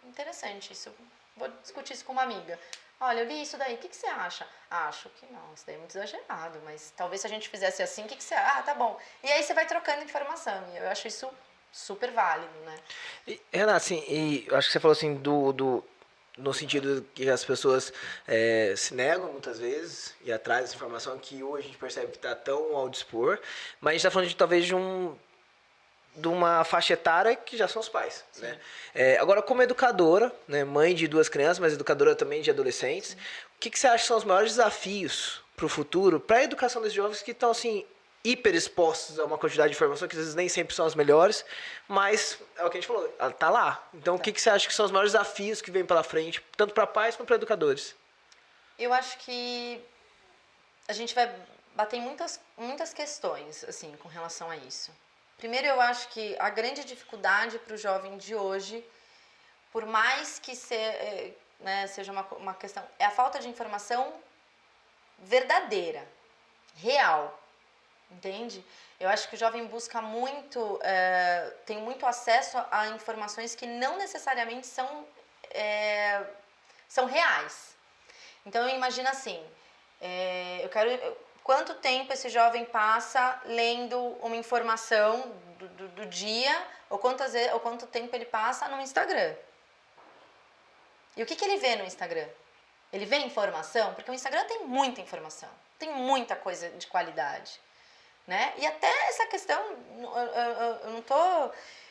interessante isso. Vou discutir isso com uma amiga. Olha, eu li isso daí, o que você acha? Acho que não, isso daí é muito exagerado, mas talvez se a gente fizesse assim, o que você acha? Tá bom. E aí você vai trocando informação, e eu acho isso super válido, né? Renata, assim, e eu acho que você falou assim no sentido que as pessoas se negam muitas vezes e atrás dessa informação que hoje a gente percebe que está tão ao dispor, mas a gente está falando de talvez de uma faixa etária que já são os pais, né? Agora, como educadora, né, mãe de 2 crianças, mas educadora também de adolescentes, o que você acha que são os maiores desafios para o futuro, para a educação desses jovens que estão assim hiper expostos a uma quantidade de informação que às vezes nem sempre são as melhores, mas é o que a gente falou, ela tá lá. Então, o que você acha que são os maiores desafios que vêm pela frente, tanto para pais quanto para educadores? Eu acho que a gente vai bater em muitas questões, assim, com relação a isso. Primeiro, eu acho que a grande dificuldade para o jovem de hoje, por mais que seja uma questão, é a falta de informação verdadeira, real, entende? Eu acho que o jovem busca muito, tem muito acesso a informações que não necessariamente são reais. Então, eu imagino assim, quanto tempo esse jovem passa lendo uma informação do dia, ou quanto tempo ele passa no Instagram. E o que ele vê no Instagram? Ele vê informação? Porque o Instagram tem muita informação, tem muita coisa de qualidade, né? E até essa questão,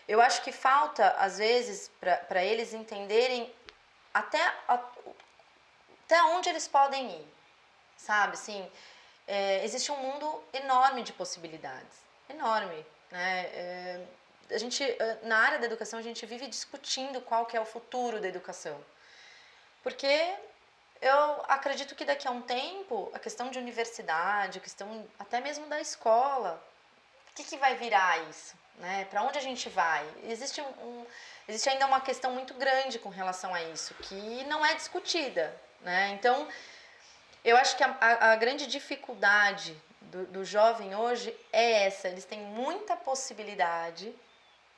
eu acho que falta, às vezes, para eles entenderem até onde eles podem ir, sabe? Assim, existe um mundo enorme de possibilidades, enorme, né? Na área da educação, a gente vive discutindo qual que é o futuro da educação, porque eu acredito que daqui a um tempo, a questão de universidade, a questão até mesmo da escola, o que vai virar isso, né? Para onde a gente vai? Existe ainda uma questão muito grande com relação a isso, que não é discutida, né? Então, eu acho que a grande dificuldade do jovem hoje é essa. Eles têm muita possibilidade,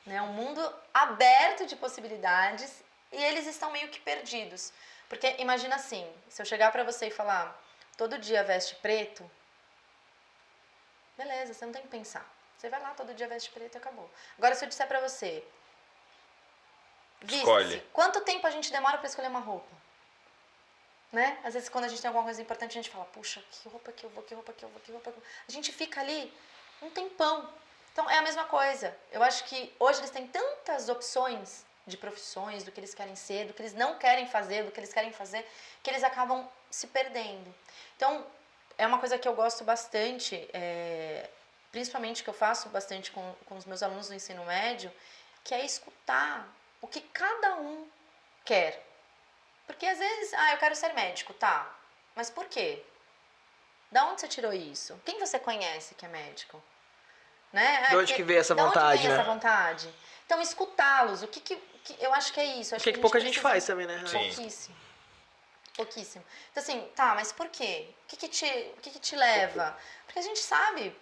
né? Um mundo aberto de possibilidades, e eles estão meio que perdidos. Porque imagina assim, se eu chegar pra você e falar, todo dia veste preto, beleza, você não tem que pensar. Você vai lá, todo dia veste preto e acabou. Agora, se eu disser pra você, vista-se, quanto tempo a gente demora pra escolher uma roupa? Né? Às vezes, quando a gente tem alguma coisa importante, a gente fala, puxa, que roupa que eu vou, que roupa que eu vou, que roupa que eu vou. A gente fica ali um tempão. Então, é a mesma coisa. Eu acho que hoje eles têm tantas opções de profissões, do que eles querem ser, do que eles não querem fazer, do que eles querem fazer, que eles acabam se perdendo. Então, é uma coisa que eu gosto bastante, principalmente que eu faço bastante com os meus alunos do ensino médio, que é escutar o que cada um quer. Porque às vezes, eu quero ser médico, tá? Mas por quê? Da onde você tirou isso? Quem você conhece que é médico? Né? De onde que veio essa vontade, de onde vem né? essa vontade? Então, escutá-los. O que eu acho que é isso. O que pouca gente faz também, né? Pouquíssimo. Pouquíssimo. Então, assim, tá, mas por quê? O que te leva? Porque a gente sabe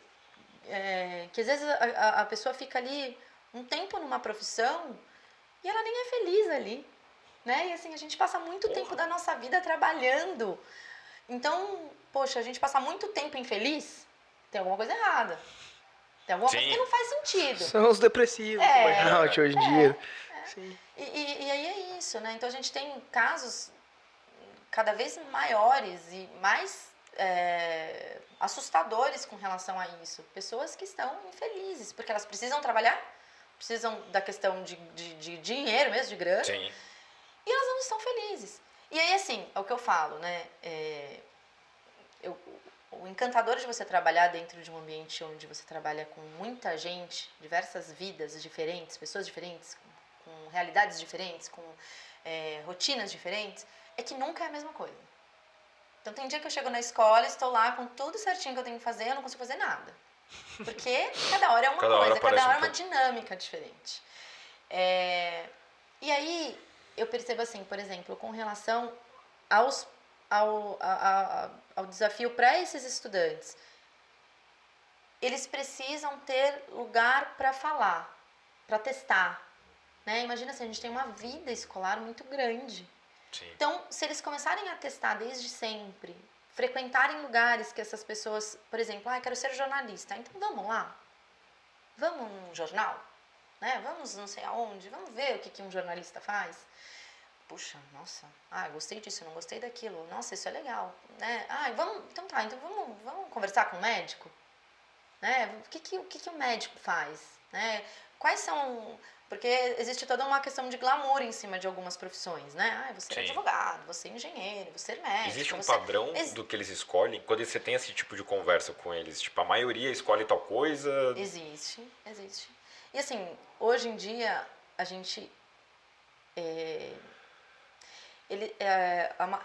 que às vezes a pessoa fica ali um tempo numa profissão e ela nem é feliz ali. Né? E assim, a gente passa muito tempo da nossa vida trabalhando. Então, poxa, a gente passa muito tempo infeliz, tem alguma coisa errada. Tem alguma coisa que não faz sentido. São os depressivos, burnout hoje em dia. Sim. E aí é isso, né? Então a gente tem casos cada vez maiores e mais assustadores com relação a isso. Pessoas que estão infelizes, porque elas precisam trabalhar, precisam da questão de dinheiro mesmo, de grana. Sim. E elas não estão felizes. E aí, assim, é o que eu falo, né? O encantador de você trabalhar dentro de um ambiente onde você trabalha com muita gente, diversas vidas diferentes, pessoas diferentes, com realidades diferentes, com rotinas diferentes, é que nunca é a mesma coisa. Então, tem dia que eu chego na escola, estou lá com tudo certinho que eu tenho que fazer, eu não consigo fazer nada. Porque cada hora é uma coisa, cada hora é uma dinâmica diferente. E aí, eu percebo assim, por exemplo, com relação ao desafio para esses estudantes, eles precisam ter lugar para falar, para testar. Né? Imagina assim, a gente tem uma vida escolar muito grande. Sim. Então, se eles começarem a testar desde sempre, frequentarem lugares que essas pessoas, por exemplo, eu quero ser jornalista, então vamos lá, vamos num jornal, né? Vamos não sei aonde, vamos ver o que um jornalista faz. puxa, nossa, gostei disso, não gostei daquilo, nossa, isso é legal, né? Então vamos conversar com o médico, né? O que o médico faz, né? Quais são... Porque existe toda uma questão de glamour em cima de algumas profissões, né? Você é Sim. advogado, você é engenheiro, você é médico. Existe um você... padrão do que eles escolhem? Quando você tem esse tipo de conversa com eles, tipo, a maioria escolhe tal coisa? Existe. E assim, hoje em dia, a gente...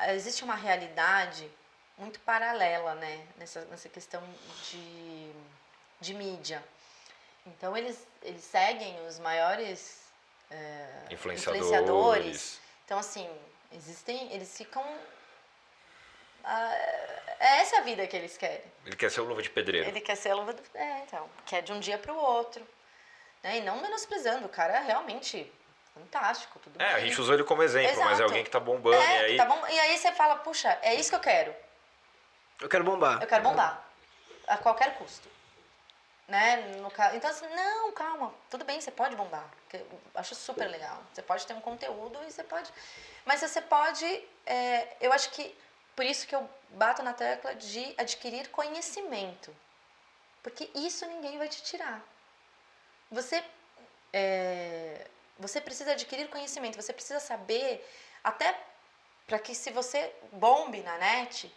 existe uma realidade muito paralela, né? Nessa questão de mídia. Então, eles seguem os maiores influenciadores. Então, assim, eles ficam... essa é a vida que eles querem. Ele quer ser o luva de pedreiro. Ele quer ser a luva do... então, quer de um dia para o outro. Né? E não menosprezando, o cara é realmente fantástico, tudo bem. A gente usou ele como exemplo, Exato. mas é alguém que tá bombando. E aí... E aí você fala, puxa, é isso que eu quero. Eu quero bombar. Eu quero bombar. A qualquer custo. Né? Então, assim, não, calma, tudo bem, você pode bombar. Eu acho super legal. Você pode ter um conteúdo e você pode... Mas você pode... eu acho que... Por isso que eu bato na tecla de adquirir conhecimento. Porque isso ninguém vai te tirar. Você precisa adquirir conhecimento. Você precisa saber... Até para que se você bombe na net...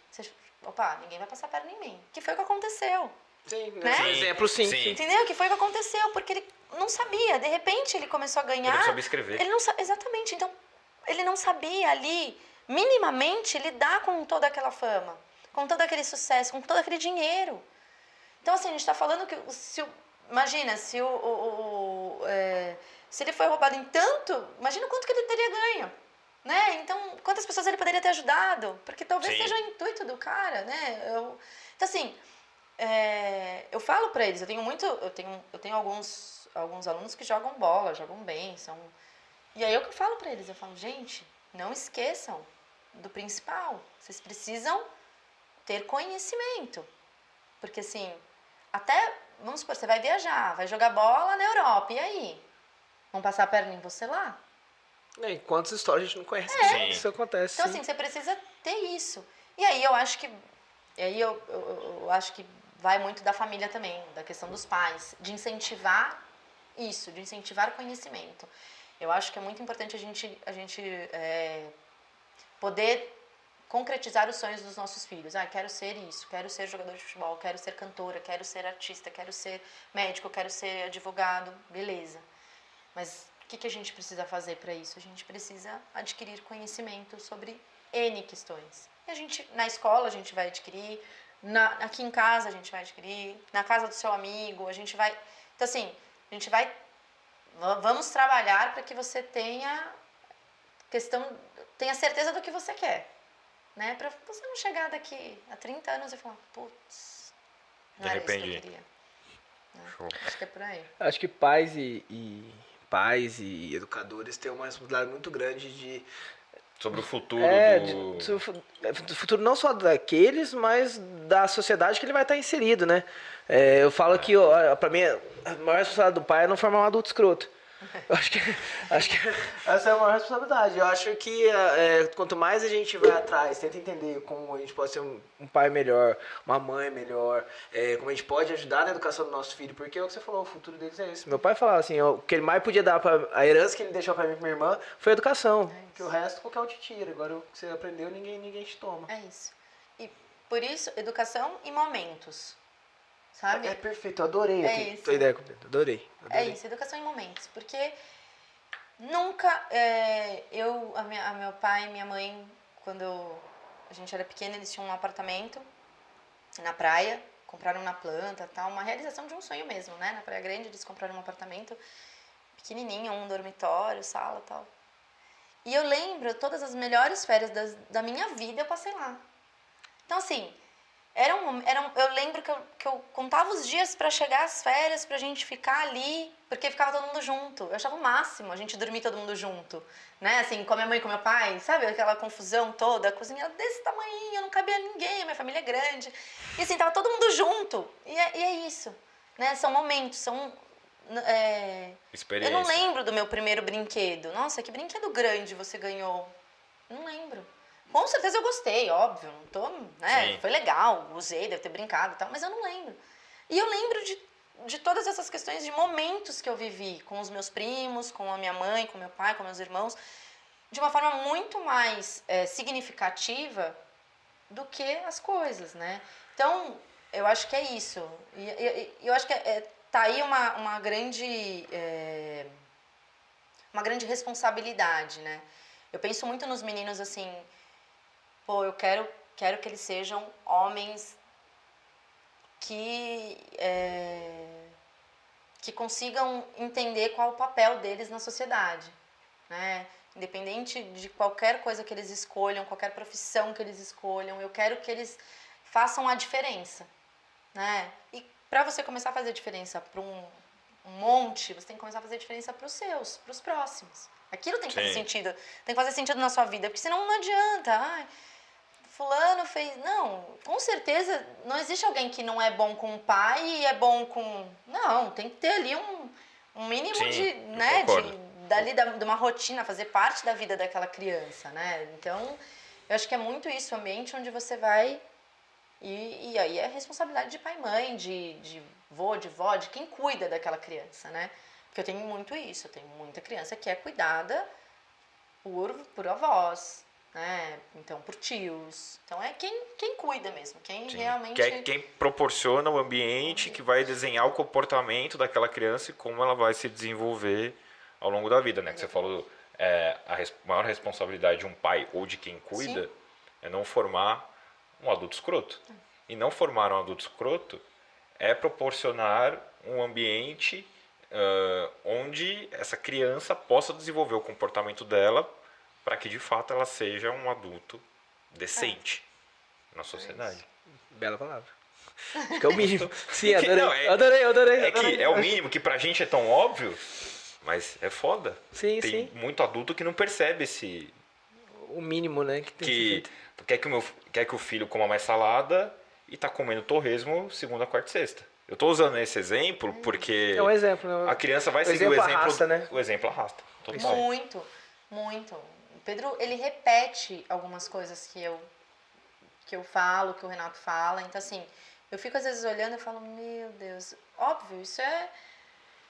ninguém vai passar a perna em mim. Que foi o que aconteceu. Sim, né? Por exemplo, sim. Entendeu? Que foi o que aconteceu, porque ele não sabia. De repente, ele começou a ganhar... Ele não sabia escrever. Exatamente. Então, ele não sabia ali, minimamente, lidar com toda aquela fama, com todo aquele sucesso, com todo aquele dinheiro. Então, assim, a gente está falando que... Imagina, se ele foi roubado em tanto... Imagina quanto que ele teria ganho. Né? Então, quantas pessoas ele poderia ter ajudado? Porque talvez seja o intuito do cara, né? Então, assim... eu falo para eles, eu tenho alguns alunos que jogam bola, jogam bem, e aí eu falo para eles, eu falo, gente, não esqueçam do principal, vocês precisam ter conhecimento, porque assim, até, vamos supor, você vai viajar, vai jogar bola na Europa, e aí? Vão passar a perna em você lá? E quantas histórias a gente não conhece que isso acontece. Então assim, você precisa ter isso, e aí eu acho que vai muito da família também, da questão dos pais, de incentivar isso, de incentivar conhecimento. Eu acho que é muito importante a gente poder concretizar os sonhos dos nossos filhos. Quero ser isso, quero ser jogador de futebol, quero ser cantora, quero ser artista, quero ser médico, quero ser advogado, beleza. Mas o que a gente precisa fazer para isso? A gente precisa adquirir conhecimento sobre N questões. E na escola a gente vai adquirir, aqui em casa a gente vai adquirir, na casa do seu amigo, a gente vai... Então, assim, vamos trabalhar para que você tenha certeza do que você quer, né? Para você não chegar daqui a 30 anos e falar, putz, não era isso que eu queria. Acho que é por aí. Acho que pais e educadores têm uma responsabilidade muito grande de... Sobre o futuro do futuro não só daqueles, mas da sociedade que ele vai estar inserido, né? Eu falo que, pra mim, a maior responsabilidade do pai é não formar um adulto escroto. Eu acho que essa é a maior responsabilidade. Eu acho que quanto mais a gente vai atrás, tenta entender como a gente pode ser um pai melhor, uma mãe melhor, como a gente pode ajudar na educação do nosso filho, porque é o que você falou, o futuro deles é esse. Meu pai falava assim, o que ele mais podia dar, a herança que ele deixou pra mim e pra minha irmã foi a educação, que o resto qualquer um te tira. Agora o que você aprendeu, ninguém te toma. É isso. E por isso, educação em momentos. Sabe? É perfeito, eu adorei isso. tua ideia, adorei. É isso, educação em momentos, porque nunca meu pai e minha mãe, quando a gente era pequena, eles tinham um apartamento na praia, compraram na planta, tal, uma realização de um sonho mesmo, né? Na Praia Grande eles compraram um apartamento pequenininho, um dormitório, sala, tal. E eu lembro todas as melhores férias da minha vida eu passei lá. Então assim, eu lembro que eu contava os dias pra chegar às férias, pra gente ficar ali, porque ficava todo mundo junto. Eu achava o máximo a gente dormir todo mundo junto, né? Assim, com a minha mãe e com meu pai, sabe? Aquela confusão toda, a cozinha era desse tamanho, não cabia ninguém, minha família é grande. E assim, tava todo mundo junto. E é isso, né? São momentos, experiência. Eu não lembro do meu primeiro brinquedo. Nossa, que brinquedo grande você ganhou. Não lembro. Com certeza eu gostei, óbvio. Não tô, né? Sim. Foi legal, usei, deve ter brincado e tal, mas eu não lembro. E eu lembro de todas essas questões, de momentos que eu vivi com os meus primos, com a minha mãe, com meu pai, com meus irmãos, de uma forma muito mais significativa do que as coisas, né? Então, eu acho que é isso. E eu acho que tá aí uma grande responsabilidade, né? Eu penso muito nos meninos assim, pô, eu quero que eles sejam homens que consigam entender qual é o papel deles na sociedade, né? Independente de qualquer coisa que eles escolham, qualquer profissão que eles escolham, eu quero que eles façam a diferença, né? E para você começar a fazer diferença para um monte, você tem que começar a fazer diferença para os seus, para os próximos. Aquilo tem que fazer sentido, tem que fazer sentido na sua vida, porque senão não adianta. Ai, fulano fez... Não, com certeza não existe alguém que não é bom com o pai e é bom com... Não, tem que ter ali um mínimo de, né, de uma rotina, fazer parte da vida daquela criança, né? Então, eu acho que é muito isso, o ambiente onde você vai... E aí é responsabilidade de pai e mãe, de vô, de vó, de quem cuida daquela criança, né? Porque eu tenho muito isso, eu tenho muita criança que é cuidada por avós, né? Então, por tios. Então, é quem cuida mesmo, quem realmente... Que é quem proporciona o ambiente que vai desenhar o comportamento daquela criança e como ela vai se desenvolver ao longo da vida, né? Que você falou, a maior responsabilidade de um pai ou de quem cuida é não formar um adulto escroto. E não formar um adulto escroto é proporcionar um ambiente onde essa criança possa desenvolver o comportamento dela para que, de fato, ela seja um adulto decente na sociedade. Bela palavra. Acho que é o mínimo. Sim, adorei. Não, adorei. É que é o mínimo, que pra gente é tão óbvio, mas é foda. Sim, Tem sim. muito adulto que não percebe esse... O mínimo, né? Que tem que ser feito. quer que o filho coma mais salada e tá comendo torresmo segunda, quarta e sexta. Eu tô usando esse exemplo porque É um exemplo. Né? a criança vai O seguir o exemplo exemplo. arrasta, né? O exemplo arrasta. Total. Muito, muito. O Pedro, ele repete algumas coisas que eu falo, que o Renato fala. Então, assim, eu fico às vezes olhando e falo, meu Deus, óbvio, isso é...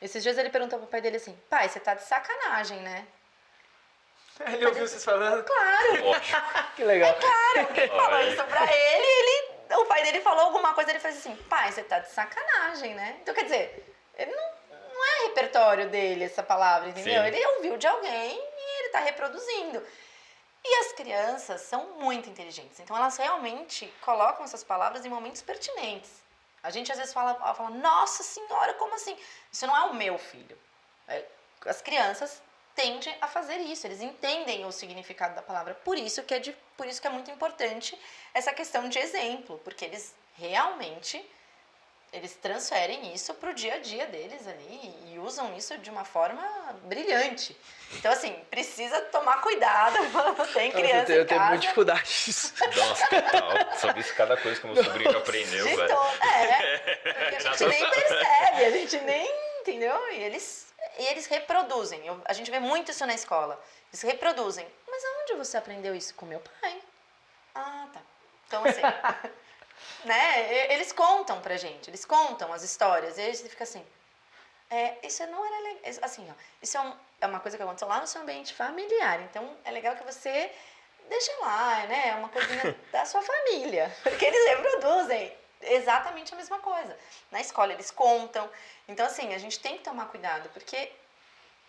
Esses dias ele perguntou pro pai dele assim, pai, você tá de sacanagem, né? Ele ouviu vocês falando? Claro, Lógico. Que legal. claro. Alguém falou isso pra ele, o pai dele falou alguma coisa, ele fez assim, pai, você tá de sacanagem, né? Então, quer dizer, ele não é repertório dele essa palavra, entendeu? Sim. Ele ouviu de alguém e ele tá reproduzindo. E as crianças são muito inteligentes, então elas realmente colocam essas palavras em momentos pertinentes. A gente às vezes fala, nossa senhora, como assim? Isso não é o meu filho. As crianças tendem a fazer isso, eles entendem o significado da palavra. Por isso que é muito importante essa questão de exemplo, porque eles realmente transferem isso para o dia a dia deles ali e usam isso de uma forma brilhante. Então, assim, precisa tomar cuidado quando tem criança Eu em tenho casa. muita dificuldade disso. Nossa, total. Sobre isso, cada coisa que o meu sobrinho aprendeu, De velho. todo, porque a gente nem percebe, a gente nem, entendeu? E eles reproduzem. A gente vê muito isso na escola. Eles reproduzem. Mas aonde você aprendeu isso? Com meu pai. Ah, tá. Então, assim, né? Eles contam pra gente, eles contam as histórias. E a gente fica assim, isso não era legal. Assim, ó, isso é uma coisa que aconteceu lá no seu ambiente familiar. Então, é legal que você deixa lá, né? É uma coisinha da sua família. Porque eles reproduzem exatamente a mesma coisa. Na escola eles contam. Então, assim, a gente tem que tomar cuidado, porque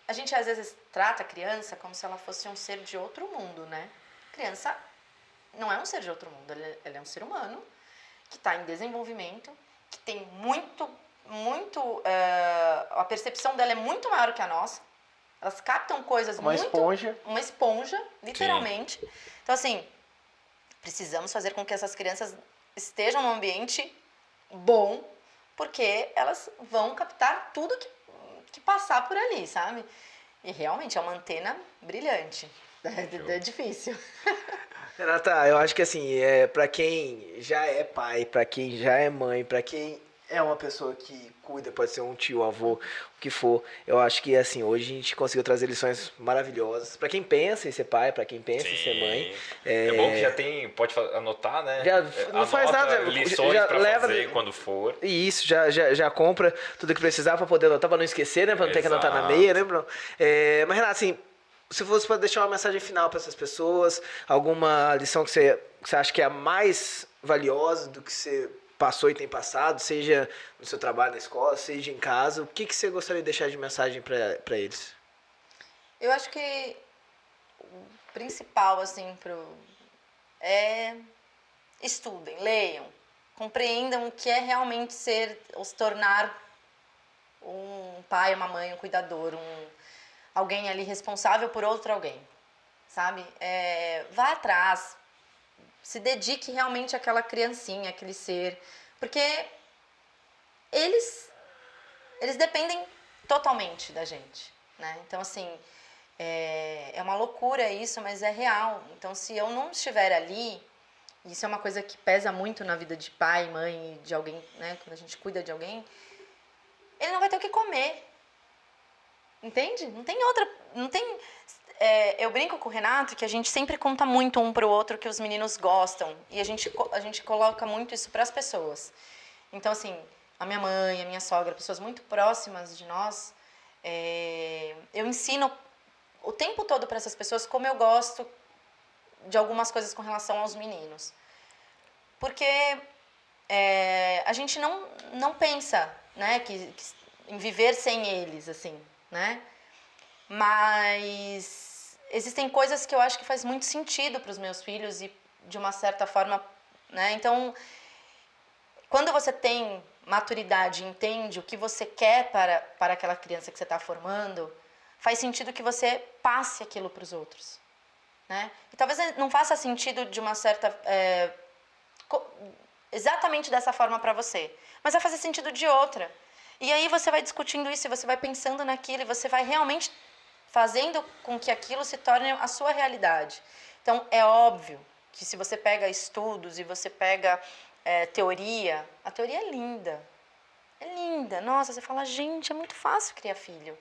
a gente às vezes trata a criança como se ela fosse um ser de outro mundo, né? Criança não é um ser de outro mundo, ela é um ser humano que está em desenvolvimento, que tem a percepção dela é muito maior que a nossa. Elas captam coisas Uma esponja, literalmente. Sim. Então, assim, precisamos fazer com que essas crianças estejam num ambiente bom, porque elas vão captar tudo que passar por ali, sabe? E realmente é uma antena brilhante. É difícil. Renata, eu acho que assim, pra quem já é pai, pra quem já é mãe, pra quem é uma pessoa que cuida, pode ser um tio, avô, o que for. Eu acho que, assim, hoje a gente conseguiu trazer lições maravilhosas. Pra quem pensa em ser pai, pra quem pensa em ser mãe. É bom que já tem, pode anotar, né? Já não faz Anota nada, lições já pra leva- fazer quando for. E isso, já compra tudo que precisar pra poder anotar, pra não esquecer, né? Pra não ter que anotar na Exato. meia, né, Bruno? Mas, Renato, assim, se fosse pra deixar uma mensagem final pra essas pessoas, alguma lição que você acha que é a mais valiosa do que você passou e tem passado, seja no seu trabalho na escola, seja em casa, o que você gostaria de deixar de mensagem pra eles? Eu acho que o principal, assim, é estudem, leiam, compreendam o que é realmente ser, ou se tornar um pai, uma mãe, um cuidador, alguém ali responsável por outro alguém, sabe? Vá atrás, se dedique realmente àquela criancinha, àquele ser, porque eles dependem totalmente da gente, né? Então, assim, é uma loucura isso, mas é real. Então, se eu não estiver ali, isso é uma coisa que pesa muito na vida de pai, mãe, de alguém, né? Quando a gente cuida de alguém, ele não vai ter o que comer. Entende? Não tem outra. Não tem. Eu brinco com o Renato que a gente sempre conta muito um pro outro que os meninos gostam. E a gente coloca muito isso para as pessoas. Então, assim, a minha mãe, a minha sogra, pessoas muito próximas de nós, eu ensino o tempo todo para essas pessoas como eu gosto de algumas coisas com relação aos meninos. Porque a gente não pensa, né, em viver sem eles, assim, né? Mas existem coisas que eu acho que faz muito sentido para os meus filhos e de uma certa forma, né? Então, quando você tem maturidade, entende o que você quer para aquela criança que você está formando, faz sentido que você passe aquilo para os outros, né? E talvez não faça sentido de uma certa exatamente dessa forma para você, mas vai fazer sentido de outra. E aí você vai discutindo isso, e você vai pensando naquilo, e você vai realmente fazendo com que aquilo se torne a sua realidade. Então, é óbvio que se você pega estudos e você pega teoria, a teoria é linda. É linda. Nossa, você fala, gente, é muito fácil criar filho.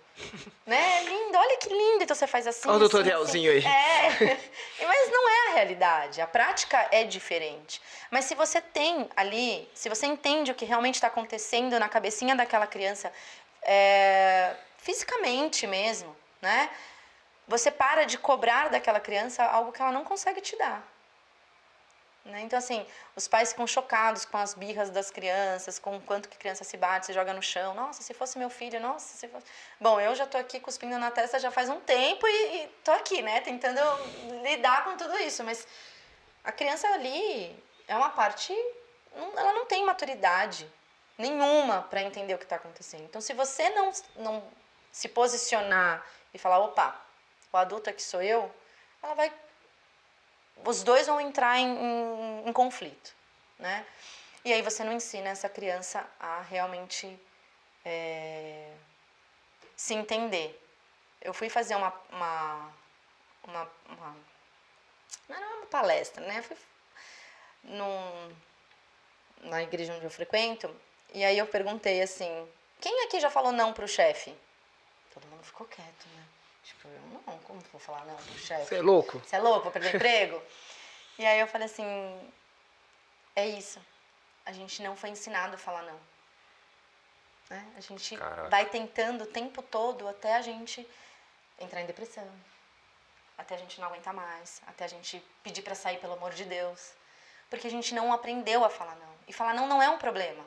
Né? É lindo, olha que lindo. Então você faz assim. Olha o assim, tutorialzinho assim. aí. Mas não é a realidade. A prática é diferente. Mas se você tem ali, se você entende o que realmente está acontecendo na cabecinha daquela criança, fisicamente mesmo, né? Você para de cobrar daquela criança algo que ela não consegue te dar. Né? Então, assim, os pais ficam chocados com as birras das crianças, com o quanto que a criança se bate, se joga no chão. Nossa, se fosse meu filho, nossa, se fosse... Bom, eu já tô aqui cuspindo na testa já faz um tempo e tô aqui, né, tentando lidar com tudo isso. Mas a criança ali é uma parte... Ela não tem maturidade nenhuma para entender o que está acontecendo. Então, se você não se posicionar e falar, opa, o adulto aqui sou eu, ela vai... Os dois vão entrar em conflito, né? E aí você não ensina essa criança a realmente se entender. Eu fui fazer não era uma palestra, né? Fui na igreja onde eu frequento, e aí eu perguntei assim, quem aqui já falou não pro chefe? Todo mundo ficou quieto, né? Tipo, eu não, como vou falar não pro chefe? Você é louco? Você é louco, vou perder emprego? E aí eu falei assim, é isso. A gente não foi ensinado a falar não. Né? A gente vai tentando o tempo todo até a gente entrar em depressão. Até a gente não aguentar mais. Até a gente pedir pra sair, pelo amor de Deus. Porque a gente não aprendeu a falar não. E falar não é um problema.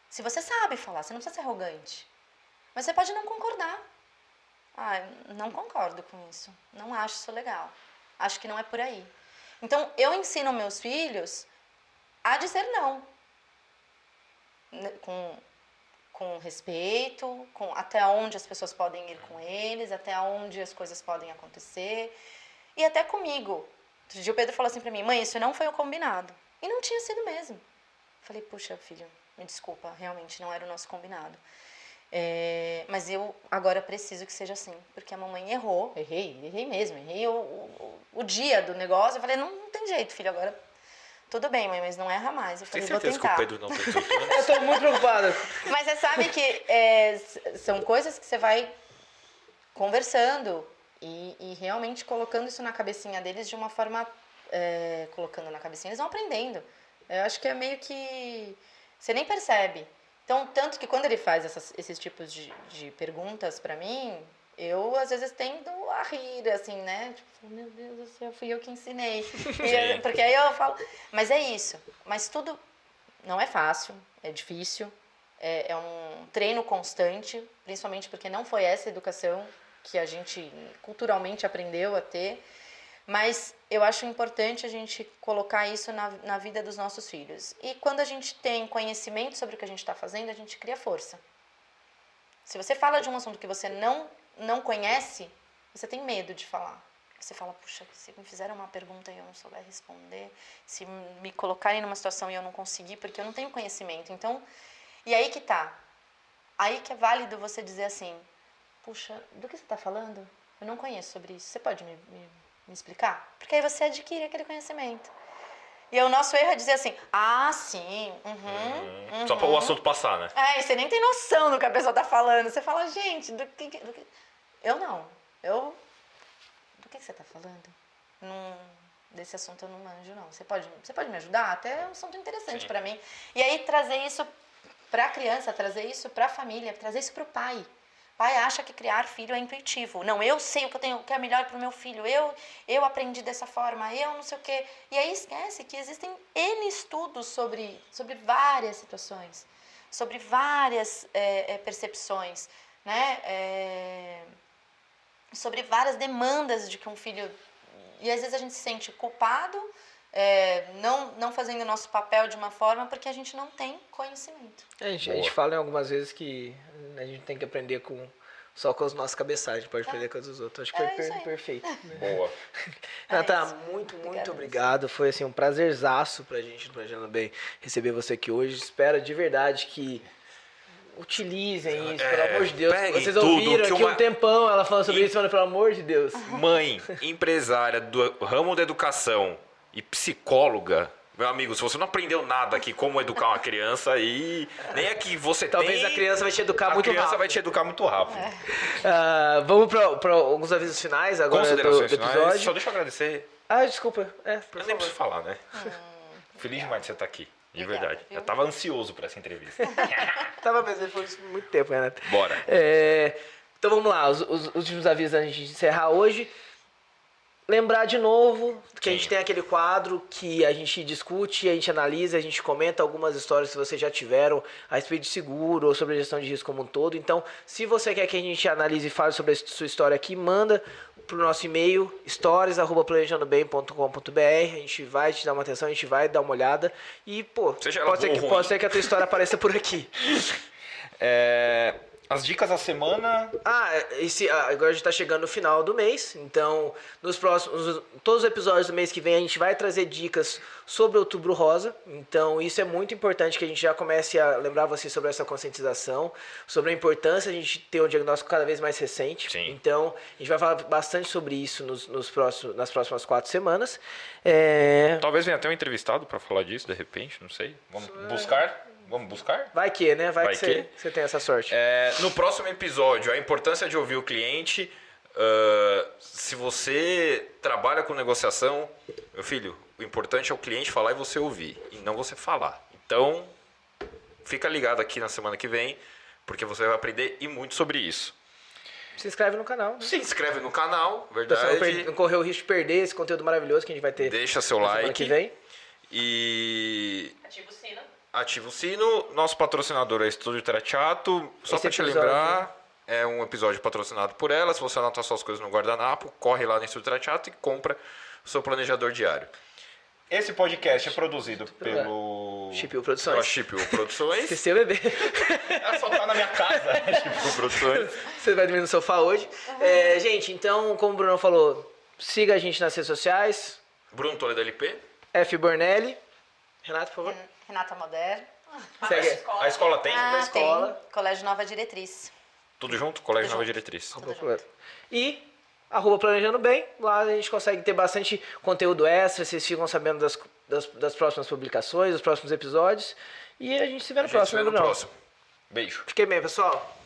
Se você sabe falar, você não precisa ser arrogante. Mas você pode não concordar. Não concordo com isso. Não acho isso legal. Acho que não é por aí. Então, eu ensino meus filhos a dizer não. Com respeito, até onde as pessoas podem ir com eles, até onde as coisas podem acontecer. E até comigo. Outro dia o Pedro falou assim pra mim, mãe, isso não foi o combinado. E não tinha sido mesmo. Falei, puxa, filho, me desculpa, realmente não era o nosso combinado. Mas eu agora preciso que seja assim, porque a mamãe errou, errei mesmo, errei o dia do negócio, eu falei, não tem jeito, filho, agora tudo bem, mãe, mas não erra mais. Eu Tem falei, vou certeza que o tentar. Pedro não tem tudo? Eu tô muito preocupada. Mas você sabe que são coisas que você vai conversando e realmente colocando isso na cabecinha deles de uma forma... colocando na cabecinha, eles vão aprendendo. Eu acho que é meio que... Você nem percebe. Então, tanto que quando ele faz esses tipos de perguntas pra mim, eu, às vezes, tendo a rir, assim, né? Tipo, meu Deus do céu, fui eu que ensinei. Porque aí eu falo... Mas é isso. Mas tudo não é fácil, é difícil. É um treino constante, principalmente porque não foi essa educação que a gente culturalmente aprendeu a ter. Mas eu acho importante a gente colocar isso na vida dos nossos filhos. E quando a gente tem conhecimento sobre o que a gente está fazendo, a gente cria força. Se você fala de um assunto que você não conhece, você tem medo de falar. Você fala, puxa, se me fizeram uma pergunta e eu não souber responder, se me colocarem numa situação e eu não conseguir, porque eu não tenho conhecimento. Então, e aí que tá. Aí que é válido você dizer assim, puxa, do que você está falando? Eu não conheço sobre isso. Você pode me explicar? Porque aí você adquire aquele conhecimento. E o nosso erro é dizer assim, sim, Só para o assunto passar, né? E você nem tem noção do que a pessoa tá falando. Você fala, gente, do que... Eu não. Do que você tá falando? Desse assunto eu não manjo, não. Você pode me ajudar? Até é um assunto interessante para mim. E aí trazer isso para a criança, trazer isso para a família, trazer isso para o pai. Pai acha que criar filho é intuitivo. Não, eu sei o que é melhor para o meu filho. Eu aprendi dessa forma, eu não sei o quê. E aí esquece que existem N estudos sobre várias situações, sobre várias percepções, né? Sobre várias demandas de que um filho... E às vezes a gente se sente culpado, não fazendo o nosso papel de uma forma porque a gente não tem conhecimento. A gente fala em algumas vezes que a gente tem que aprender só com os nossos cabeçalhos, a gente pode aprender com os dos outros. Acho que foi perfeito. Boa. Renata, muito obrigado. Foi assim, um prazerzaço pra gente no Planejando Bem receber você aqui hoje. Espero de verdade que utilizem isso, pelo amor de Deus. Vocês ouviram aqui um tempão ela falando sobre isso, falando, pelo amor de Deus. Mãe, empresária do ramo da educação e psicóloga, meu amigo, se você não aprendeu nada aqui como educar uma criança, aí nem é que você Talvez a criança vai te educar muito rápido. A criança vai te educar muito rápido. Vamos para alguns avisos finais agora do episódio. Só deixa eu agradecer. desculpa. Eu nem preciso falar, né? Feliz demais de você estar aqui. De verdade. Eu tava ansioso para essa entrevista. Tava pensando, foi muito tempo, Renato. Bora. Então vamos lá, os últimos avisos antes de encerrar hoje. Lembrar de novo que a gente tem aquele quadro que a gente discute, a gente analisa, a gente comenta algumas histórias que vocês já tiveram a respeito de seguro ou sobre a gestão de risco como um todo. Então, se você quer que a gente analise e fale sobre a sua história aqui, manda pro nosso e-mail stories@planejandobem.com.br. A gente vai te dar uma atenção, a gente vai dar uma olhada e, pode ser que a tua história apareça por aqui. As dicas da semana... Agora a gente tá chegando no final do mês, então todos os episódios do mês que vem a gente vai trazer dicas sobre o Outubro Rosa, então isso é muito importante que a gente já comece a lembrar vocês sobre essa conscientização, sobre a importância de a gente ter um diagnóstico cada vez mais recente. Sim. Então a gente vai falar bastante sobre isso nas próximas 4 semanas. Talvez venha até um entrevistado para falar disso, de repente, não sei. Vamos buscar? Vamos buscar? Vai que, né? Vai que você tem essa sorte. No próximo episódio, a importância de ouvir o cliente. Se você trabalha com negociação, meu filho, o importante é o cliente falar e você ouvir, e não você falar. Então, fica ligado aqui na semana que vem, porque você vai aprender e muito sobre isso. Se inscreve no canal. Né? Se inscreve no canal, verdade. Não correr o risco de perder esse conteúdo maravilhoso que a gente vai ter. Deixa seu like. Semana que vem. E... Ativa Ativa o o sino. sino. Nosso patrocinador é Estúdio Trachato. Só para te lembrar, é um episódio patrocinado por ela. Se você anotar suas coisas no guardanapo, corre lá no Estúdio Trachato e compra o seu planejador diário. Esse podcast é produzido pelo... Chipil Produções. Pela Chipil Produções. Esqueceu, bebê. Ela só tá na minha casa, Chipil Produções. Você vai dormir no sofá hoje. Gente, então, como o Bruno falou, siga a gente nas redes sociais. Bruno Toledo LP. F. Bornelli. Renato, por favor. Renata Moder. Segue. A escola tem? escola. Tem. Colégio Nova Diretriz. Tudo junto? Colégio Nova Diretriz. E @planejando bem. Lá a gente consegue ter bastante conteúdo extra, vocês ficam sabendo das próximas publicações, dos próximos episódios. E a gente se vê no próximo, no Brunão. próximo. Beijo. Fiquem bem, pessoal.